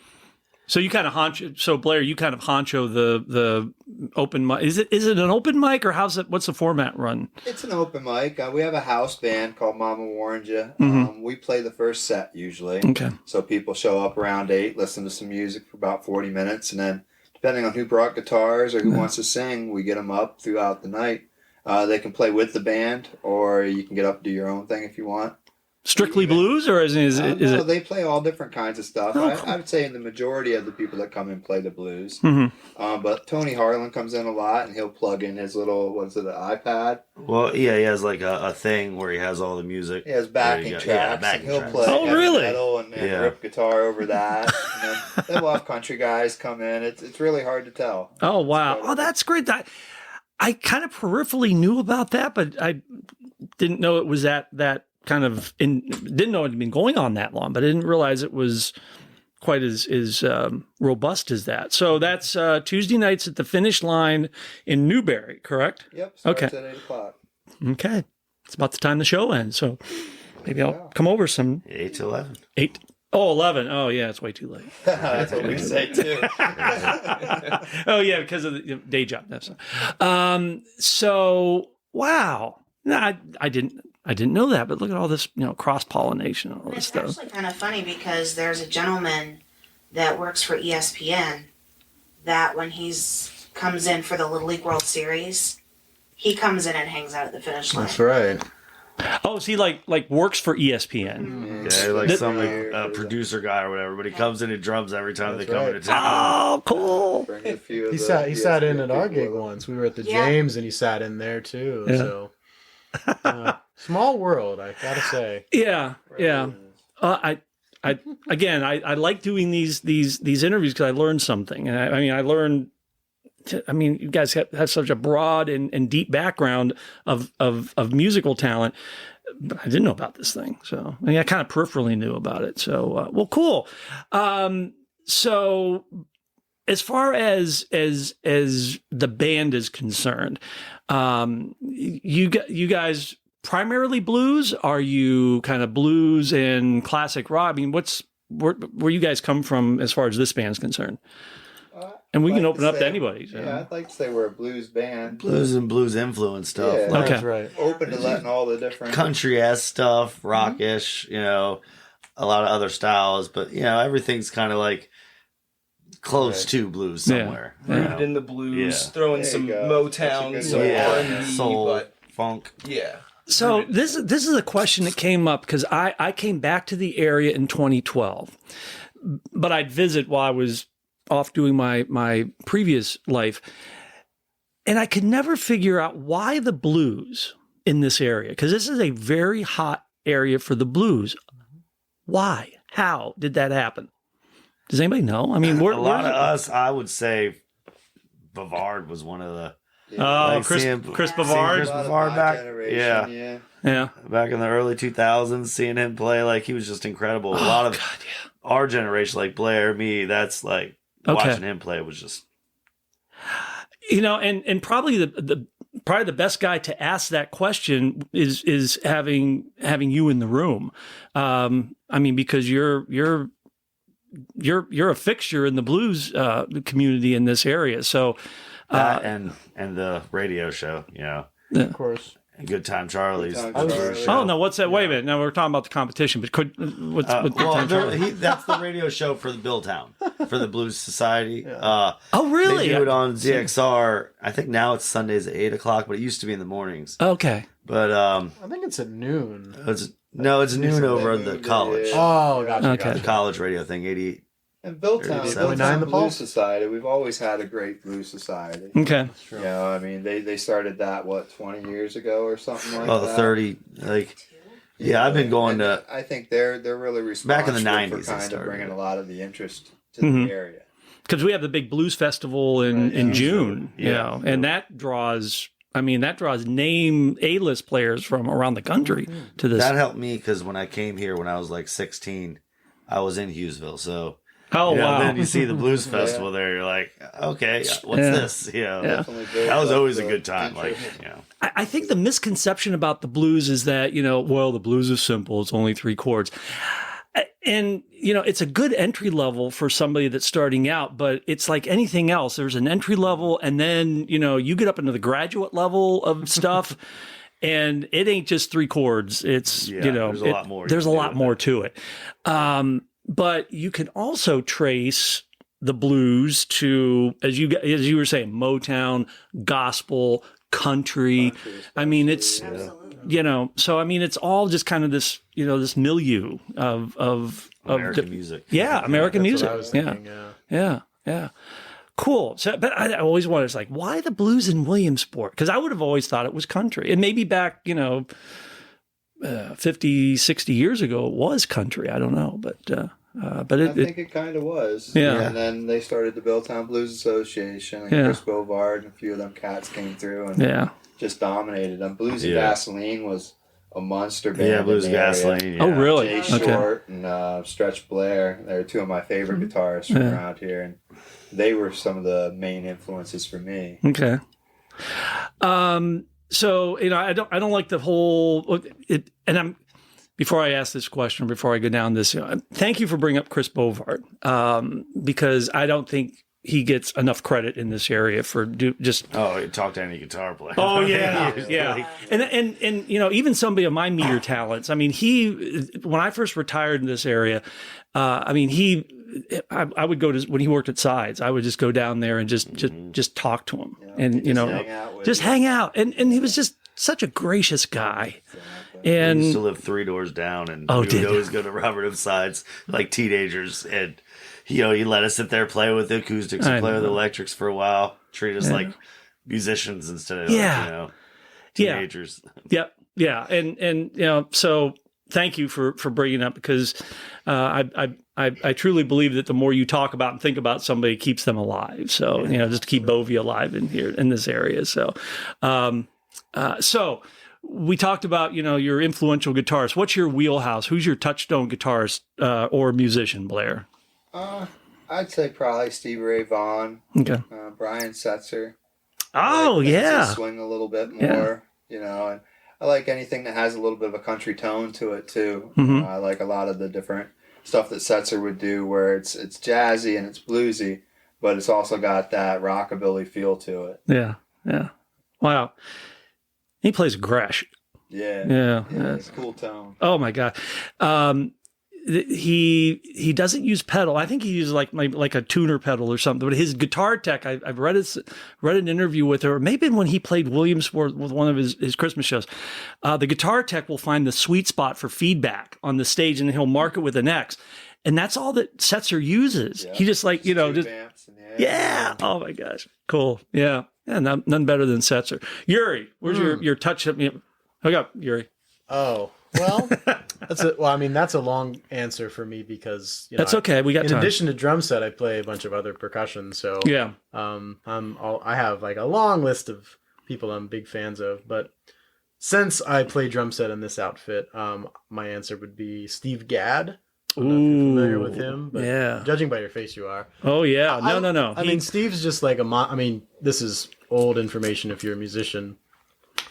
S1: So you kind of honcho. So Blair, you kind of honcho the open mic. Is it an open mic, or what's the format run?
S6: It's an open mic. We have a house band called Mama Warned Ya. Mm-hmm. We play the first set usually. Okay. So people show up around 8, listen to some music for about 40 minutes, and then depending on who brought guitars or who wants to sing, we get them up throughout the night. They can play with the band, or you can get up and do your own thing if you want.
S1: strictly blues, or is
S6: No,
S1: it?
S6: they play all different kinds of stuff.
S1: Oh,
S6: I would say the majority of the people that come in play the blues.
S1: Mm-hmm.
S6: But Tony Harlan comes in a lot, and he'll plug in his little, what's it, the iPad?
S5: Well, yeah, he has like a thing where he has all the music.
S6: He has backing tracks.
S5: Yeah, backing
S6: and he'll
S5: tracks.
S6: play heavy
S1: really?
S6: metal and rip guitar over that. Then we'll have country guys come in. It's really hard to tell.
S1: Oh, wow. Oh, that's great. I kind of peripherally knew about that, but I didn't know it was that kind of didn't know it had been going on that long, but I didn't realize it was quite as robust as that. So that's Tuesday nights at the Finish Line in Newberry, correct?
S6: Yep. Starts
S1: Okay.
S6: at 8 o'clock.
S1: Okay. It's about the time the show ends, so maybe I'll come over some
S5: 8 to 11.
S1: 8. Oh, 11. Oh, yeah, it's way too late.
S6: That's what we say too.
S1: Oh, yeah, because of the day job. So, wow. No, I didn't know that, but look at all this, cross-pollination, all this
S3: It's
S1: stuff.
S3: actually kind of funny because there's a gentleman that works for ESPN that when he's comes in for the Little League World Series, he comes in and hangs out at the finish line.
S2: That's right.
S1: Oh, so he like works for ESPN.
S5: Yeah, like some producer guy or whatever, but he comes in and drums every time they come into town.
S1: Oh, cool.
S6: Bring a few of
S2: He
S6: the
S2: sat in
S6: ESPN
S2: at our
S6: people
S2: gig
S6: with
S2: once. We were at the
S3: Yeah.
S2: James, and he sat in there too.
S1: Yeah.
S2: So, small world, I gotta say.
S1: Yeah, yeah. I like doing these interviews because I learned something, and I learned. You guys have such a broad and deep background of musical talent. But I didn't know about this thing, so I kind of peripherally knew about it. So, well, cool. So, as far as the band is concerned, you guys primarily blues? Are you kind of blues and classic rock? I mean, where you guys come from as far as this band's concerned? And we can open up to anybody. So.
S6: Yeah, I'd like to say we're a blues band.
S5: Blues and blues influence stuff.
S6: Yeah.
S5: Like
S2: That's right.
S6: Open to letting all the different
S5: country-ass stuff, rockish, a lot of other styles, but, everything's kind of like close to blues somewhere.
S4: Rooted in the blues,
S5: Yeah.
S4: throwing
S6: There
S4: some
S6: you go.
S4: Motown,
S6: That's a
S4: some
S6: good
S4: R&B,
S5: soul,
S4: but
S5: funk.
S4: yeah.
S1: So this is a question that came up because I came back to the area in 2012, but I'd visit while I was off doing my previous life, and I could never figure out why the blues in this area, because this is a very hot area for the blues. Why? How did that happen? Does anybody know? I mean,
S5: A lot of us, I would say, Bavard was one of the.
S1: Chris
S5: seeing
S1: Bavard.
S5: Chris
S6: A lot of
S5: Bavard
S6: my
S5: back,
S6: generation,
S1: Yeah.
S5: back in the early 2000s, seeing him play, like, he was just incredible. A lot of our generation, like Blair, me, that's like watching him play was just,
S1: and probably the best guy to ask that question is having you in the room. Because you're a fixture in the blues community in this area. So
S5: that and the radio show,
S2: Of course.
S5: and Good Time Charlie's.
S6: Good Time Charlie.
S1: Oh no! What's that? Wait a minute. Now we're talking about the competition, but what's Good Time Charlie?
S5: That's the radio show for the Billtown, for the Blues Society.
S1: Oh really?
S5: They do it on ZXR. I think now it's Sundays at 8 o'clock, but it used to be in the mornings.
S1: Okay.
S5: But
S2: I think it's at noon.
S5: it's noon over at the college.
S2: Oh, gotcha.
S1: Okay.
S5: The college radio thing, 88.
S6: And Billtown,
S5: 37.
S6: Billtown
S2: The
S6: Blues
S2: Pulse?
S6: Society, we've always had a great blues society.
S1: Okay.
S6: They started that, 20 years ago or something like
S5: Oh,
S6: that?
S5: 30. Yeah, I've been going
S6: And
S5: to.
S6: I think they're really responsible
S5: Back in the 90s
S6: for
S5: they
S6: kind of
S5: started
S6: bringing
S5: it.
S6: a lot of the interest to
S1: Mhm.
S6: the area.
S1: Because we have the big blues festival in June, and that draws. That draws name A-list players from around the country to this.
S5: That helped me because when I came here when I was like 16, I was in Hughesville. So
S1: Oh wow!
S5: then you see the blues festival there. You're like, okay, what's this?
S6: Definitely
S5: That was always a
S6: built
S5: good time. Like,
S6: interest.
S1: I think the misconception about the blues is that the blues is simple; it's only 3 chords, and it's a good entry level for somebody that's starting out. But it's like anything else. There's an entry level, and then you get up into the graduate level of stuff. And it ain't just 3 chords. It's
S5: there's a lot more.
S1: There's a lot more to it. But you can also trace the blues to, as you were saying, Motown, gospel, country. I mean, it's, you know, so I mean, it's all just kind of this, you know, this milieu of
S5: American music.
S1: Yeah, American music.
S2: What I was thinking,
S1: Yeah. Cool. So, but I always wondered, it's like, why the blues in Williamsport? Because I would have always thought it was country. And maybe back, you know, 50, 60 years ago, it was country. I don't know. But
S6: I think it kind of was.
S1: Yeah.
S6: And then they started the Billtown Blues Association, and Chris Bovard and a few of them cats came through and just dominated them. Bluesy Vaseline was a monster band.
S5: Yeah, Blues Gasoline. Yeah.
S1: Oh, really?
S6: Jay Short and Stretch Blair. They're two of my favorite guitarists from around here, and they were some of the main influences for me.
S1: Okay. So, you know, I don't like the whole before I ask this question, before I go down this, you know, thank you for bringing up Chris Bovard, because I don't think he gets enough credit in this area for
S5: talk to any guitar player.
S1: Oh yeah. And you know, even somebody of my meter talents. I mean, when I first retired in this area, I mean, I would go to, when he worked at Sides, I would just go down there and just talk to him, and you know, hang out, and he was just such a gracious guy. And
S5: we used to live 3 doors down, and we would always go to Robert of Sides like teenagers, and you know, he let us sit there, play with the acoustics, and play with the electrics for a while, treat us like musicians instead of teenagers.
S1: Yeah. And you know, so thank you for bringing it up, because I truly believe that the more you talk about and think about somebody, it keeps them alive. So, you know, just to keep Bovie alive in this area. So, so we talked about, you know, your influential guitarist. What's your wheelhouse? Who's your touchstone guitarist or musician, Blair?
S6: I'd say probably Stevie Ray Vaughan.
S1: Okay.
S6: Brian Setzer.
S1: Oh, yeah.
S6: Swing a little bit more, you know, and I like anything that has a little bit of a country tone to it too. I like a lot of the different stuff that Setzer would do, where it's jazzy and it's bluesy, but it's also got that rockabilly feel to it.
S1: Yeah. Wow. He plays Gresh.
S6: Yeah. It's a cool tone.
S1: Oh my God. He doesn't use pedal. I think he uses like a tuner pedal or something. But his guitar tech, I've read an interview with her, maybe when he played Williamsport with one of his Christmas shows. The guitar tech will find the sweet spot for feedback on the stage, and he'll mark it with an X. And that's all that Setzer uses. Yeah. He just Oh my gosh, cool. Yeah, none better than Setzer. Urie, where's your touch? Hook up, Urie.
S2: Oh. Well, that's a long answer for me, because you know,
S1: that's okay. We got time.
S2: In addition to drum set, I play a bunch of other percussion. So I have like a long list of people I'm big fans of. But since I play drum set in this outfit, my answer would be Steve Gadd. I don't know if you're familiar with him, but judging by your face, you are.
S1: Oh yeah, no.
S2: I mean, Steve's just like this is old information if you're a musician,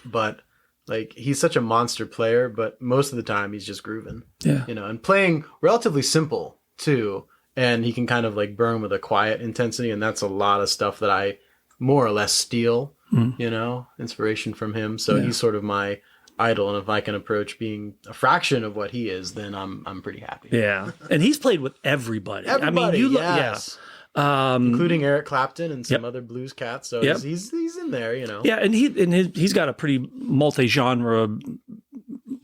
S2: but. Like, he's such a monster player, but most of the time he's just grooving. Yeah. You know, and playing relatively simple, too. And he can kind of, like, burn with a quiet intensity, and that's a lot of stuff that I more or less steal, you know, inspiration from him. So he's sort of my idol, and if I can approach being a fraction of what he is, then I'm pretty happy.
S1: Yeah. And he's played with everybody.
S2: Yes. Including Eric Clapton and some other blues cats. So he's in there, you know.
S1: Yeah, and he's got a pretty multi-genre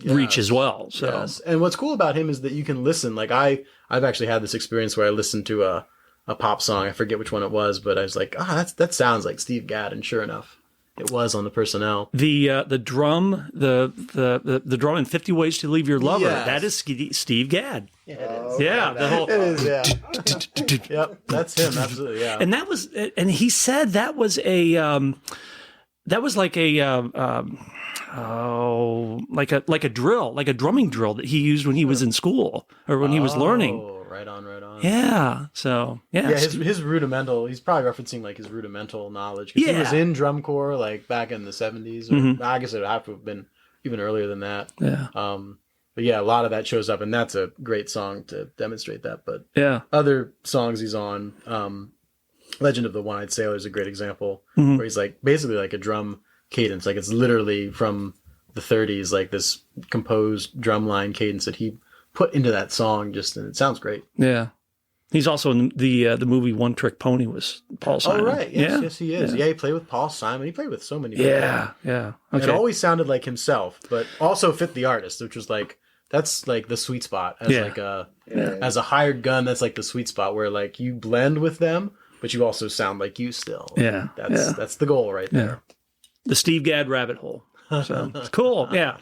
S1: reach as well. So
S2: and what's cool about him is that you can listen. Like I've actually had this experience where I listened to a pop song. I forget which one it was, but I was like, that sounds like Steve Gadd, and sure enough, it was on the Personnel.
S1: The drum, the drum in 50 Ways to Leave Your Lover. Yes. That is Steve Gadd.
S2: Yeah, it is.
S1: Yeah, the whole.
S2: It is. Yeah. Yep, that's him. Absolutely. Yeah.
S1: And that was, and he said that was a, like a drill, like a drumming drill that he used when he was in school or when he was learning.
S2: Right on.
S1: Yeah. So
S2: his rudimental. He's probably referencing like his rudimental knowledge, because he was in drum corps like back in the 70s. Or I guess it would have to have been even earlier than that.
S1: Yeah.
S2: But yeah, a lot of that shows up, and that's a great song to demonstrate that. But other songs he's on, Legend of the One-Eyed Sailor is a great example, where he's like basically like a drum cadence, like it's literally from the 30s, like this composed drum line cadence that he put into that song, and it sounds great.
S1: Yeah. He's also in the movie One Trick Pony was Paul Simon.
S2: Oh, right. Yes, he is. Yeah, he played with Paul Simon. He played with so many people.
S1: Yeah. Okay.
S2: It always sounded like himself, but also fit the artist, which was like, that's like the sweet spot. As a hired gun, that's like the sweet spot where like you blend with them, but you also sound like you still.
S1: Yeah.
S2: That's the goal right there.
S1: The Steve Gadd rabbit hole. So it's cool. Yeah.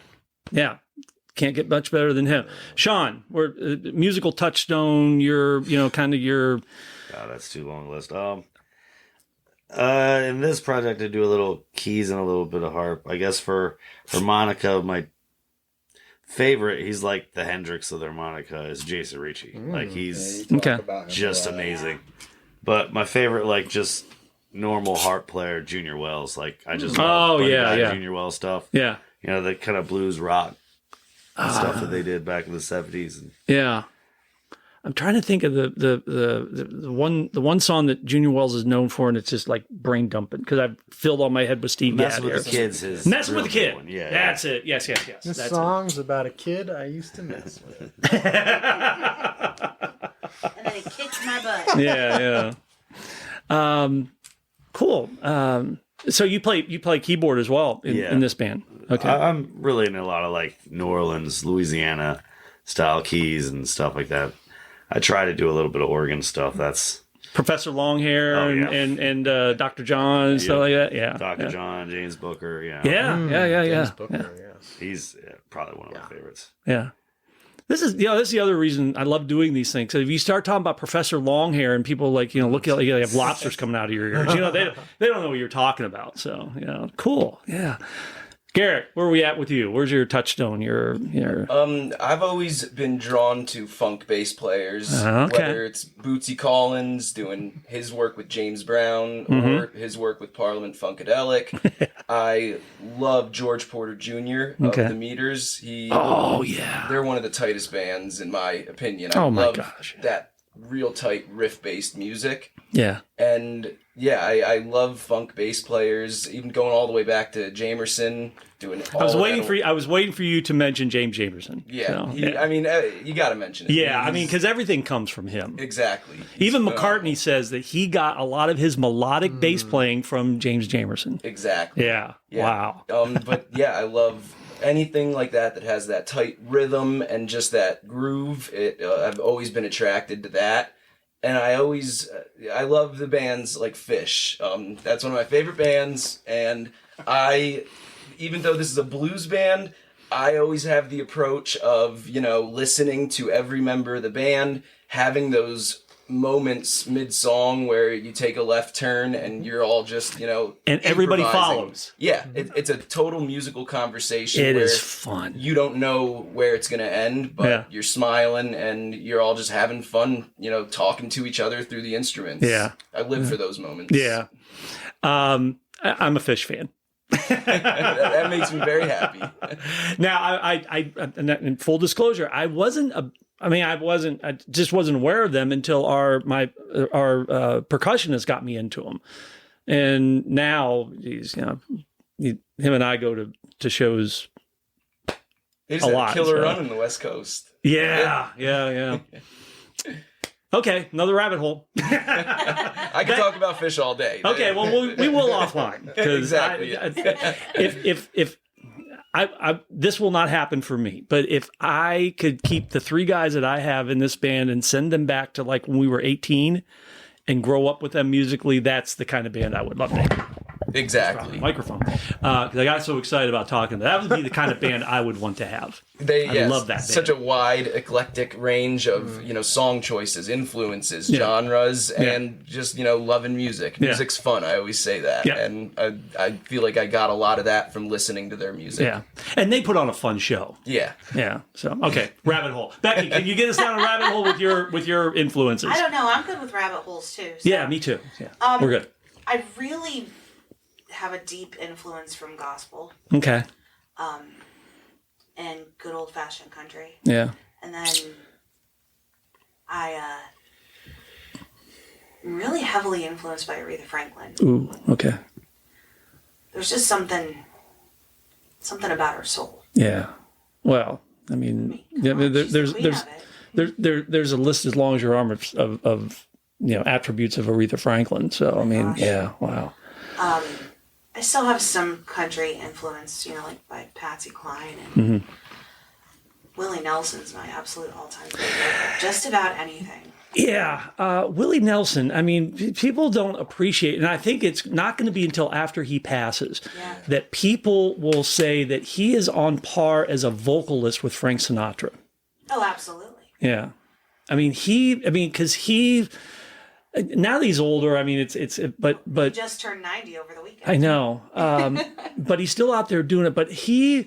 S1: Can't get much better than him. Shawn, we're musical touchstone. Kind of your.
S5: Oh, that's too long a list. In this project, I do a little keys and a little bit of harp. I guess for harmonica, my favorite, he's like the Hendrix of the harmonica, is Jason Ricci. Like he's just amazing. But my favorite, like just normal harp player, Junior Wells. Like I just love Junior Wells stuff.
S1: Yeah,
S5: the kind of blues rock stuff that they did back in the 70s.
S1: Yeah. I'm trying to think of the one song that Junior Wells is known for, and it's just like brain dumping because I've filled all my head with Steve Gadd.
S5: Messing with the Kids.
S1: Messing with the Kid. One. Yeah, that's it. Yes.
S2: This song's about a kid I used to mess with.
S3: And then he kicked my butt.
S1: Yeah. Cool. So you play keyboard as well in this band. Okay.
S5: I'm really into a lot of like New Orleans, Louisiana style keys and stuff like that. I try to do a little bit of organ stuff. That's
S1: Professor Longhair and Dr. John and stuff like that. Yeah.
S5: Dr. John, James Booker. Yeah.
S1: James
S2: Booker, yes.
S5: He's probably one of my favorites.
S1: Yeah. This is the other reason I love doing these things. So if you start talking about Professor Longhair and people look at you have lobsters coming out of your ears, they don't know what you're talking about. So cool. Yeah. Garrett, where are we at with you? Where's your touchstone?
S4: I've always been drawn to funk bass players, whether it's Bootsy Collins doing his work with James Brown or his work with Parliament Funkadelic. I love George Porter Jr. of the Meters. They're one of the tightest bands in my opinion. I love that real tight riff-based music.
S1: Yeah.
S4: And I love funk bass players, even going all the way back to Jamerson doing. I
S1: was waiting for you to mention James Jamerson.
S4: Yeah, I mean, you got to mention it.
S1: Yeah, because everything comes from him.
S4: Exactly.
S1: Even McCartney says that he got a lot of his melodic bass playing from James Jamerson.
S4: Exactly.
S1: Yeah. Wow.
S4: But I love anything like that has that tight rhythm and just that groove. I've always been attracted to that. And I love the bands like Fish. That's one of my favorite bands. And even though this is a blues band, I always have the approach of, listening to every member of the band, having those moments mid-song where you take a left turn and you're all just, and
S1: everybody follows.
S4: Yeah, it's a total musical conversation.
S1: It is fun.
S4: You don't know where it's going to end, but you're smiling and you're all just having fun, talking to each other through the instruments. Yeah. I live for those moments.
S1: Yeah. I'm a Fish fan.
S4: that makes me very happy.
S1: Now, I in full disclosure, I just wasn't aware of them until our percussionist got me into them, and now him and I go to shows.
S4: They just had a killer run in the West Coast.
S1: Yeah. Okay, another rabbit hole.
S4: I can talk about Fish all day.
S1: Okay, well we will offline.
S4: Exactly.
S1: If this will not happen for me, but if I could keep the three guys that I have in this band and send them back to like when we were 18 and grow up with them musically, that's the kind of band I would love to have.
S4: Exactly.
S1: Microphone. Because I got so excited about talking. That would be the kind of band I would want to have. I love that band.
S4: Such a wide, eclectic range of song choices, influences, genres, and just loving music. Music's fun. I always say that, and I feel like I got a lot of that from listening to their music.
S1: Yeah, and they put on a fun show.
S4: Yeah.
S1: So rabbit hole. Becky, can you get us down a rabbit hole with your influences?
S3: I don't know. I'm good with rabbit holes too. So.
S1: Yeah, me too. Yeah, we're good.
S3: I really have a deep influence from gospel.
S1: Okay.
S3: And good old fashioned country.
S1: Yeah.
S3: And then I'm really heavily influenced by Aretha Franklin.
S1: Ooh, okay.
S3: There's just something about her soul.
S1: Yeah. Well, I mean there's there's a list as long as your arm of attributes of Aretha Franklin. So I mean, yeah, wow.
S3: I still have some country influence, like by Patsy Cline and Willie Nelson's my absolute all-time favorite. Just about anything.
S1: Yeah, Willie Nelson. I mean, people don't appreciate, and I think it's not going to be until after he passes that people will say that he is on par as a vocalist with Frank Sinatra.
S3: Oh, absolutely.
S1: Yeah, because he. Now that he's older, I mean, but
S3: he just turned 90 over the weekend.
S1: I know, but he's still out there doing it. But he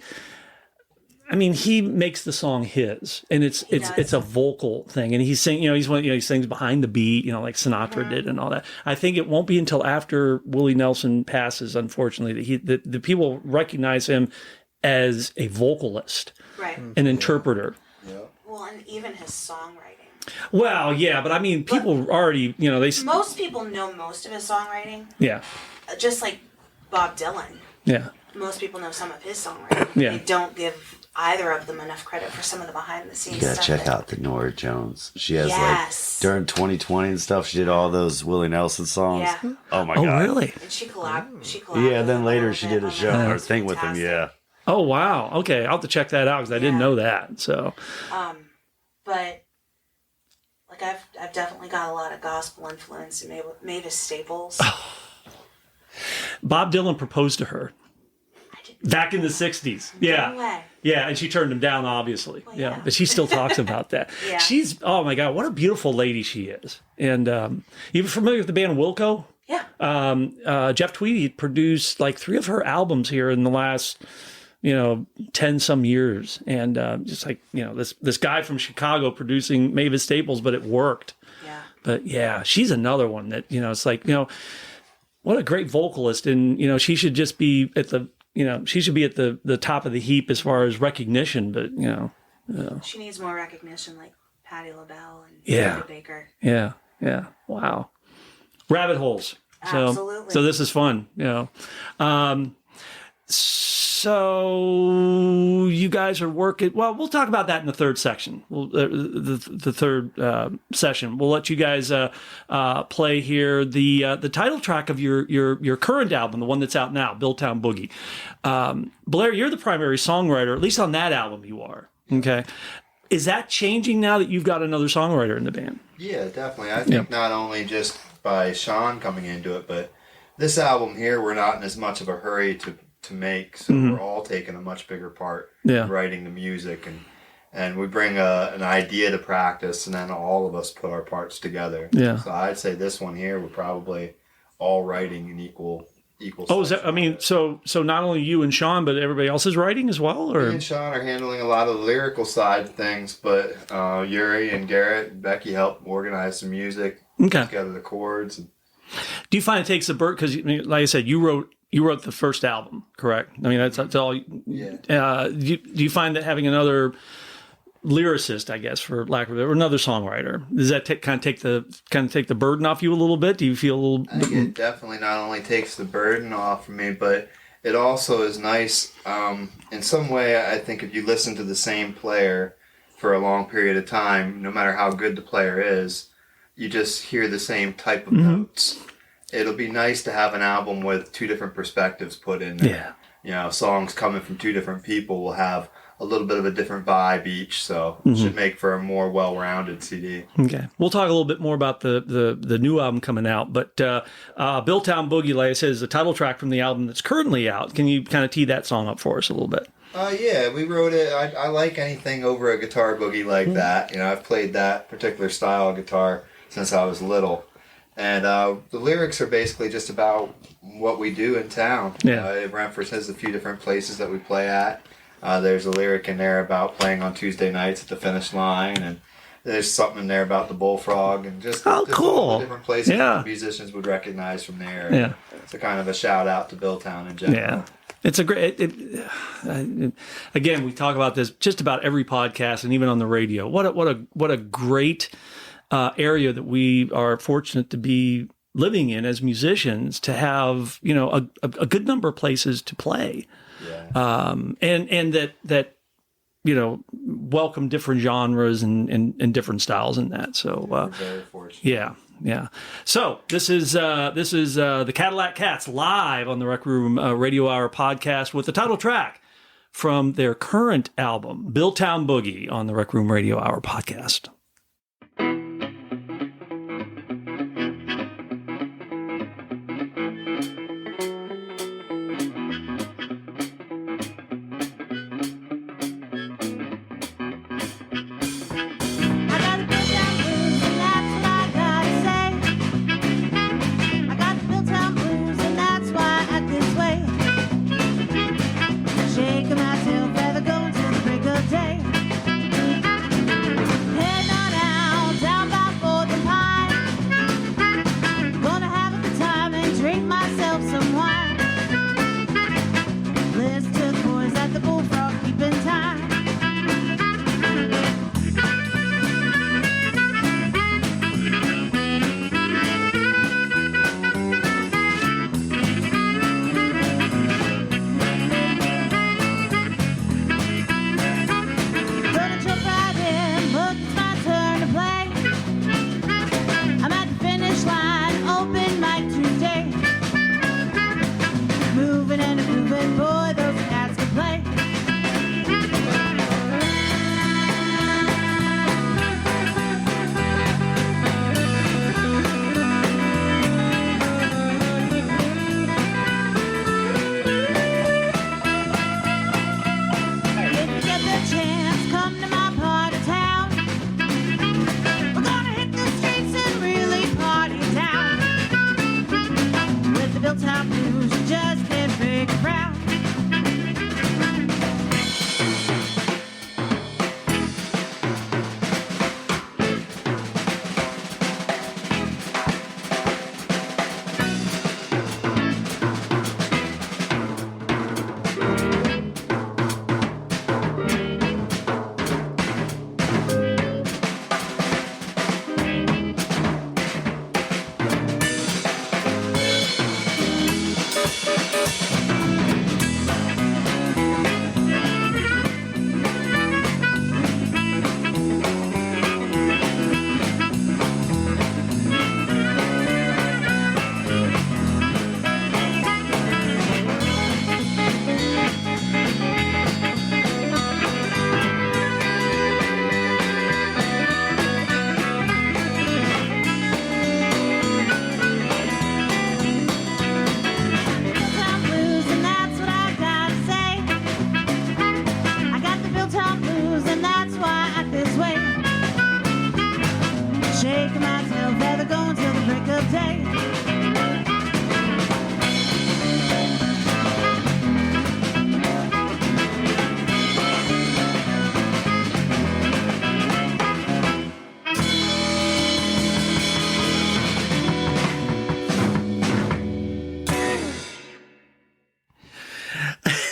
S1: makes the song his, and it's a vocal thing, and he sings behind the beat, like Sinatra did and all that. I think it won't be until after Willie Nelson passes, unfortunately, that the people recognize him as a vocalist,
S3: right,
S1: an interpreter.
S6: Yeah.
S3: Well, and even his songwriting.
S1: Well, yeah, but I mean, people already,
S3: most people know most of his songwriting.
S1: Yeah.
S3: Just like Bob Dylan.
S1: Yeah.
S3: Most people know some of his songwriting.
S1: Yeah.
S3: They don't give either of them enough credit for some of the behind-the-scenes
S5: You gotta
S3: stuff.
S5: check out the Nora Jones. She has during 2020 and stuff, she did all those Willie Nelson songs.
S3: Yeah.
S5: Oh my god.
S1: Really?
S3: And she collabed.
S5: Yeah, then later she did a show or thing with him. Yeah.
S1: Oh wow. Okay, I'll have to check that out because I didn't know that. So.
S3: But like I've definitely got a lot of gospel influence and Mavis Staples.
S1: Bob Dylan proposed to her back in the 60s. Yeah.
S3: No way.
S1: Yeah, and she turned him down, obviously.
S3: Well,
S1: yeah, but she still talks about that.
S3: Yeah.
S1: She's, oh my God, what a beautiful lady she is. And you familiar with the band Wilco?
S3: Yeah.
S1: Jeff Tweedy produced like 3 of her albums here in the last 10 some years, and just like this guy from Chicago producing Mavis Staples, but it worked.
S3: Yeah.
S1: But yeah, she's another one that it's like what a great vocalist, and she should just be at the she should be at the top of the heap as far as recognition. But
S3: she needs more recognition, like Patti LaBelle and
S1: David
S3: Baker.
S1: Yeah. Wow. Rabbit holes.
S3: Absolutely.
S1: So this is fun. So you guys are working. Well, we'll talk about that in the third section. The third session. We'll let you guys play here the title track of your current album, the one that's out now, Billtown Boogie. Blair, you're the primary songwriter, at least on that album. You are. Okay. Is that changing now that you've got another songwriter in the band?
S6: Yeah, definitely. I think not only just by Shawn coming into it, but this album here, we're not in as much of a hurry to make, so we're all taking a much bigger part in writing the music, and we bring an idea to practice, and then all of us put our parts together.
S1: Yeah.
S6: So I'd say this one here, we're probably all writing in equal.
S1: Oh, is that? I mean, so not only you and Shawn, but everybody else is writing as well, or?
S6: Me and Shawn are handling a lot of the lyrical side of things, but Urie and Garrett and Becky help organize the music, put together the chords.
S1: Do you find it takes the burden? Because, like I said, you wrote the first album, correct? I mean, that's all. Yeah. Do you find that having another lyricist, I guess, for lack of it, or another songwriter, does that take the burden off you a little bit? Do you feel a little?
S6: I think it definitely not only takes the burden off of me, but it also is nice. In some way, I think if you listen to the same player for a long period of time, no matter how good the player is, you just hear the same type of notes. It'll be nice to have an album with 2 different perspectives put in there. Yeah. Songs coming from 2 different people will have a little bit of a different vibe each, so it should make for a more well-rounded CD.
S1: Okay. We'll talk a little bit more about the new album coming out, but Billtown Boogie, like I said, is the title track from the album that's currently out. Can you kind of tee that song up for us a little bit?
S6: Yeah, we wrote it. I like anything over a guitar boogie like that. I've played that particular style of guitar since I was little. And the lyrics are basically just about what we do in town. It references a few different places that we play at. There's a lyric in there about playing on Tuesday nights at the finish line, and there's something in there about the bullfrog, and just
S1: cool.
S6: different places that musicians would recognize from there.
S1: Yeah.
S6: It's a kind of a shout out to Billtown in general.
S1: Yeah. It's a great. Again, we talk about this just about every podcast and even on the radio. What a great area that we are fortunate to be living in as musicians, to have a good number of places to play. Yeah. And that welcome different genres and different styles in that. So
S6: We're very fortunate.
S1: Yeah. So this is the Cadillac Cats live on the Rec Room Radio Hour podcast with the title track from their current album, Billtown Boogie, on the Rec Room Radio Hour podcast.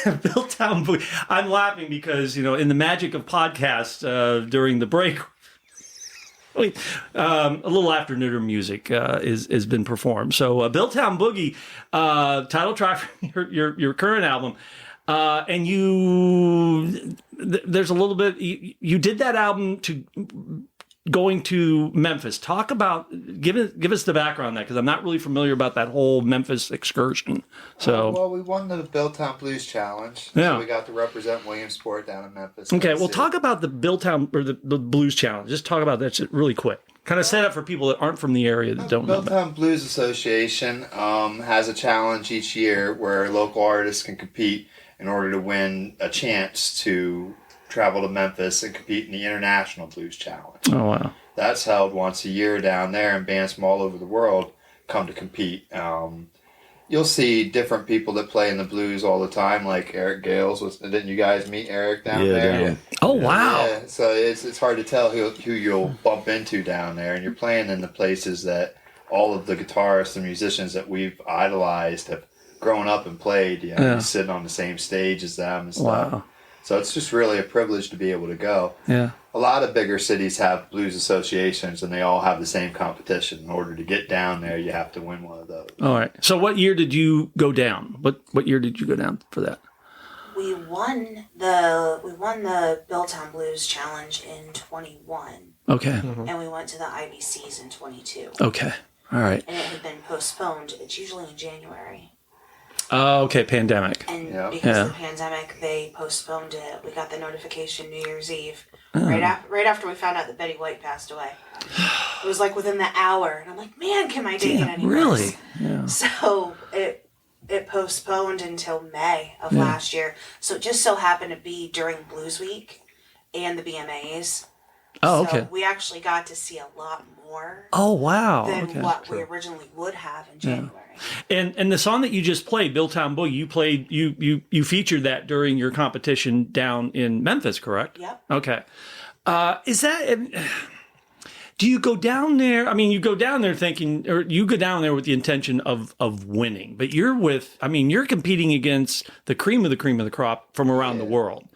S1: Billtown Boogie. I'm laughing because, in the magic of podcasts during the break, a little afternoon music has been performed. So Billtown Boogie, title track from your current album. And there's a little bit, you did that album going to Memphis. Talk about, give us the background on that, because I'm not really familiar about that whole Memphis excursion. So,
S6: well, we won the Billtown Blues Challenge.
S1: Yeah.
S6: So we got to represent Williamsport down in Memphis.
S1: Okay, well, talk about the Billtown, or the Blues Challenge. Just talk about that really quick. Kind of set up for people that aren't from the area that don't know about it.
S6: Billtown Blues Association has a challenge each year where local artists can compete in order to win a chance to travel to Memphis and compete in the International Blues Challenge.
S1: Oh, wow.
S6: That's held once a year down there, and bands from all over the world come to compete. You'll see different people that play in the blues all the time, like Eric Gales. Didn't you guys meet Eric down there?
S4: Yeah.
S1: Oh, wow.
S6: Yeah, so it's hard to tell who you'll bump into down there, and you're playing in the places that all of the guitarists and musicians that we've idolized have grown up and played. You're sitting on the same stage as them and stuff.
S1: Wow.
S6: So it's just really a privilege to be able to go.
S1: Yeah.
S6: A lot of bigger cities have blues associations, and they all have the same competition. In order to get down there, you have to win one of those.
S1: All right. So what year did you go down? What year did you go down for that?
S3: We won the Billtown Blues Challenge in 21.
S1: Okay.
S3: And we went to the IBCs in 22.
S1: Okay. All right.
S3: And it had been postponed. It's usually in January.
S1: Oh, okay. Pandemic.
S3: And because of the pandemic, they postponed it. We got the notification New Year's Eve, right after we found out that Betty White passed away. It was like within the hour, and I'm like, man, can my day get any worse?
S1: Really? Yeah.
S3: So it postponed until May of last year. So it just so happened to be during Blues Week and the BMAs.
S1: Oh,
S3: so
S1: okay.
S3: we actually got to see a lot more.
S1: Oh, wow.
S3: Than what we originally would have in January.
S1: And the song that you just played, Billtown Boogie, you played you featured that during your competition down in Memphis, correct?
S3: Yep.
S1: Okay. Is that? Do you go down there? I mean, you go down there thinking, or you go down there with the intention of winning, but you're competing against the cream of the crop from around the world.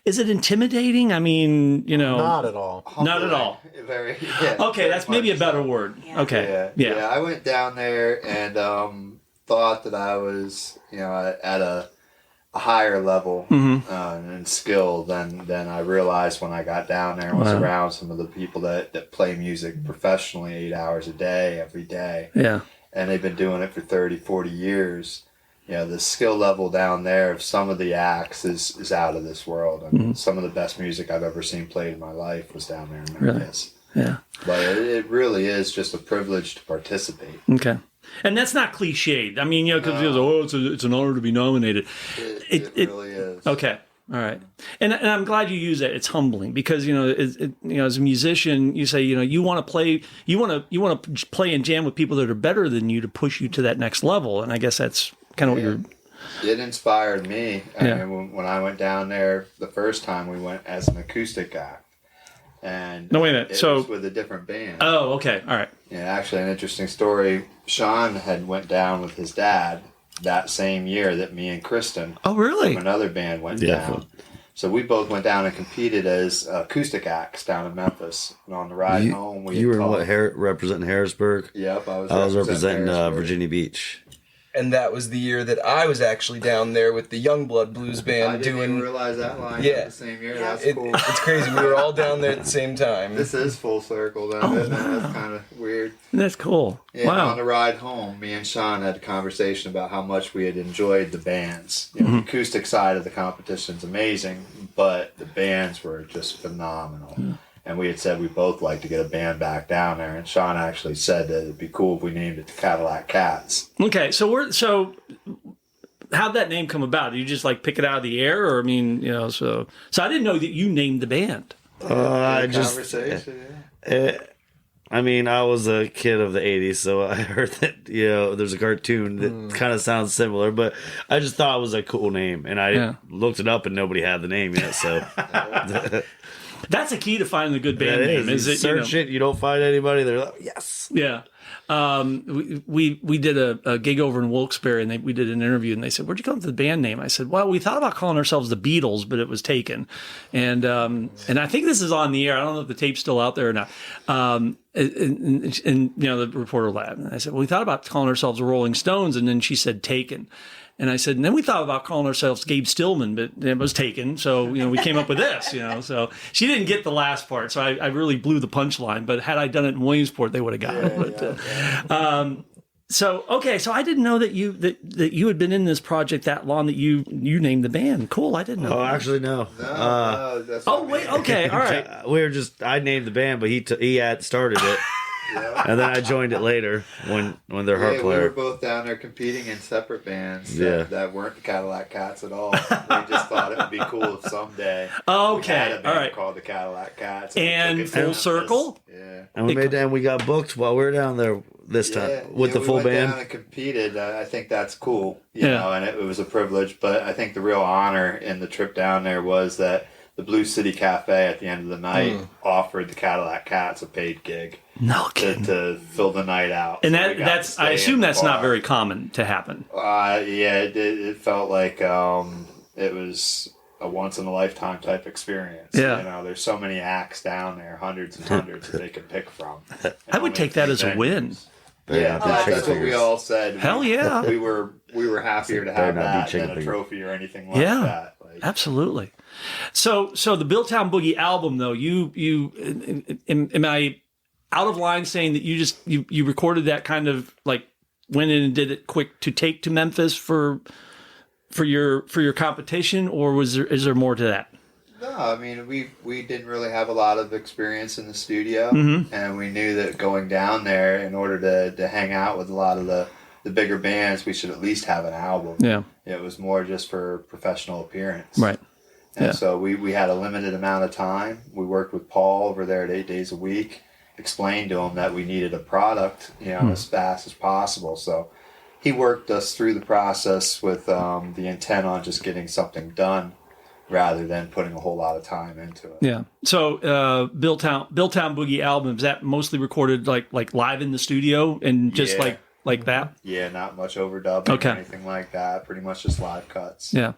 S1: Is it intimidating? I mean,
S2: not at all.
S1: Not at all.
S6: Very.
S1: Okay, that's maybe a better word.
S3: Yeah.
S1: Okay.
S6: Yeah. I went down there and thought that I was, at a higher level and skill than I realized when I got down there and was around some of the people that play music professionally 8 hours a day, every day.
S1: Yeah.
S6: And they've been doing it for 30, 40 years. The skill level down there of some of the acts is out of this world. I mean, some of the best music I've ever seen played in my life was down there in Memphis.
S1: Really? Yeah.
S6: But it really is just a privilege to participate.
S1: Okay. And that's not cliched. I mean, because it's an honor to be nominated.
S6: It really is.
S1: Okay. All right. And I'm glad you use that. It's humbling because, as a musician, you say, you want to play, you want to play and jam with people that are better than you to push you to that next level. And I guess that's kind of what you're.
S6: It inspired me. I mean, when I went down there the first time, we went as an acoustic act. And
S1: no, wait a minute.
S6: It was with a different band.
S1: Oh, okay. All right.
S6: Yeah, actually, an interesting story. Shawn had went down with his dad that same year that me and Kristen
S1: from
S6: another band went down. So we both went down and competed as acoustic acts down in Memphis. And on the ride home,
S5: you were representing Harrisburg?
S6: Yep, I was
S5: representing Virginia Beach.
S4: And that was the year that I was actually down there with the Youngblood Blues Band
S6: I didn't even realize that line the same year. That's cool.
S4: It's crazy. We were all down there at the same time.
S6: This is full circle, then. That's kind of weird.
S1: That's cool.
S6: Yeah,
S1: wow.
S6: On the ride home, me and Shawn had a conversation about how much we had enjoyed the bands. The acoustic side of the competition's amazing, but the bands were just phenomenal. Yeah. And we had said we both like to get a band back down there, and Shawn actually said that it'd be cool if we named it the Cadillac Cats.
S1: Okay, so how'd that name come about? Did you just pick it out of the air, or so I didn't know that you named the band.
S6: I
S5: was a kid of the 80s, so I heard that, there's a cartoon that kind of sounds similar, but I just thought it was a cool name, and I looked it up and nobody had the name yet, so.
S1: That's a key to finding a good band name.
S5: Is it search it, you don't find anybody, they're like, yes.
S1: Yeah. We did a gig over in Wilkes-Barre, and we did an interview, and they said, "Where'd you come up with the band name?" I said, "Well, we thought about calling ourselves the Beatles, but it was taken." And I think this is on the air. I don't know if the tape's still out there or not. And the reporter laughed, and I said, "Well, we thought about calling ourselves the Rolling Stones," and then she said, "Taken." And I said, and then we thought about calling ourselves Gabe Stillman, but it was taken. So, we came up with this, So she didn't get the last part. So I really blew the punchline. But had I done it in Williamsport, they would have got it. So I didn't know that you had been in this project that long that you named the band. Cool. I didn't know.
S5: Oh, actually, no.
S6: No, that's
S1: wait. Okay. All right.
S5: I named the band, but he had started it. Yeah. And then I joined it later when they're harp player.
S6: We were both down there competing in separate bands that weren't the Cadillac Cats at all. We just thought it would be cool if someday we had a band called the Cadillac Cats.
S1: And full circle?
S6: Yeah.
S5: And we got booked while we were down there this time with the full
S6: we went
S5: band.
S6: Down and competed. I think that's cool, you know, and it was a privilege. But I think the real honor in the trip down there was that the Blue City Cafe at the end of the night offered the Cadillac Cats a paid gig.
S1: No kidding.
S6: To fill the night out.
S1: And that's I assume that's not very common to happen.
S6: It felt like it was a once in a lifetime type experience.
S1: Yeah.
S6: There's so many acts down there, hundreds and hundreds that they could pick from.
S1: I would take that as a win.
S6: Yeah, that's what we all said.
S1: Hell yeah.
S6: We were happier to have that than a trophy or anything like that.
S1: Absolutely. So the Billtown Boogie album, though, am I out of line saying that you recorded that kind of like went in and did it quick to take to Memphis for your competition, or is there more to that?
S6: No, I mean we didn't really have a lot of experience in the studio, and we knew that going down there in order to hang out with a lot of the bigger bands, we should at least have an album. Yeah, it was more just for professional appearance,
S1: right?
S6: And so we had a limited amount of time. We worked with Paul over there at 8 days a week, explained to him that we needed a product, as fast as possible. So he worked us through the process with the intent on just getting something done rather than putting a whole lot of time into it.
S1: Yeah. So Billtown Boogie album, is that mostly recorded like live in the studio and just like that?
S6: Yeah, not much overdubbing or anything like that. Pretty much just live cuts.
S1: Yeah.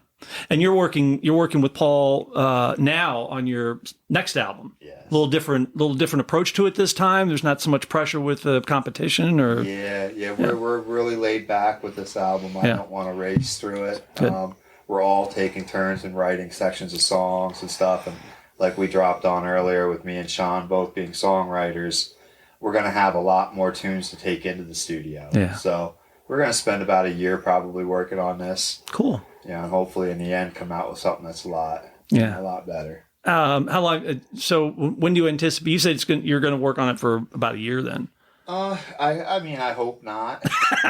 S1: And you're working with Paul now on your next album.
S6: Yes.
S1: A little different approach to it this time. There's not so much pressure with the competition, or
S6: we're really laid back with this album. I don't want to race through it. We're all taking turns in writing sections of songs and stuff, and like we dropped on earlier with me and Shawn both being songwriters, we're going to have a lot more tunes to take into the studio. Yeah. So we're going to spend about a year probably working on this.
S1: Cool.
S6: And hopefully in the end come out with something that's a lot better.
S1: How long? So when do you anticipate? You said you're going to work on it for about a year then.
S6: I mean, I hope not.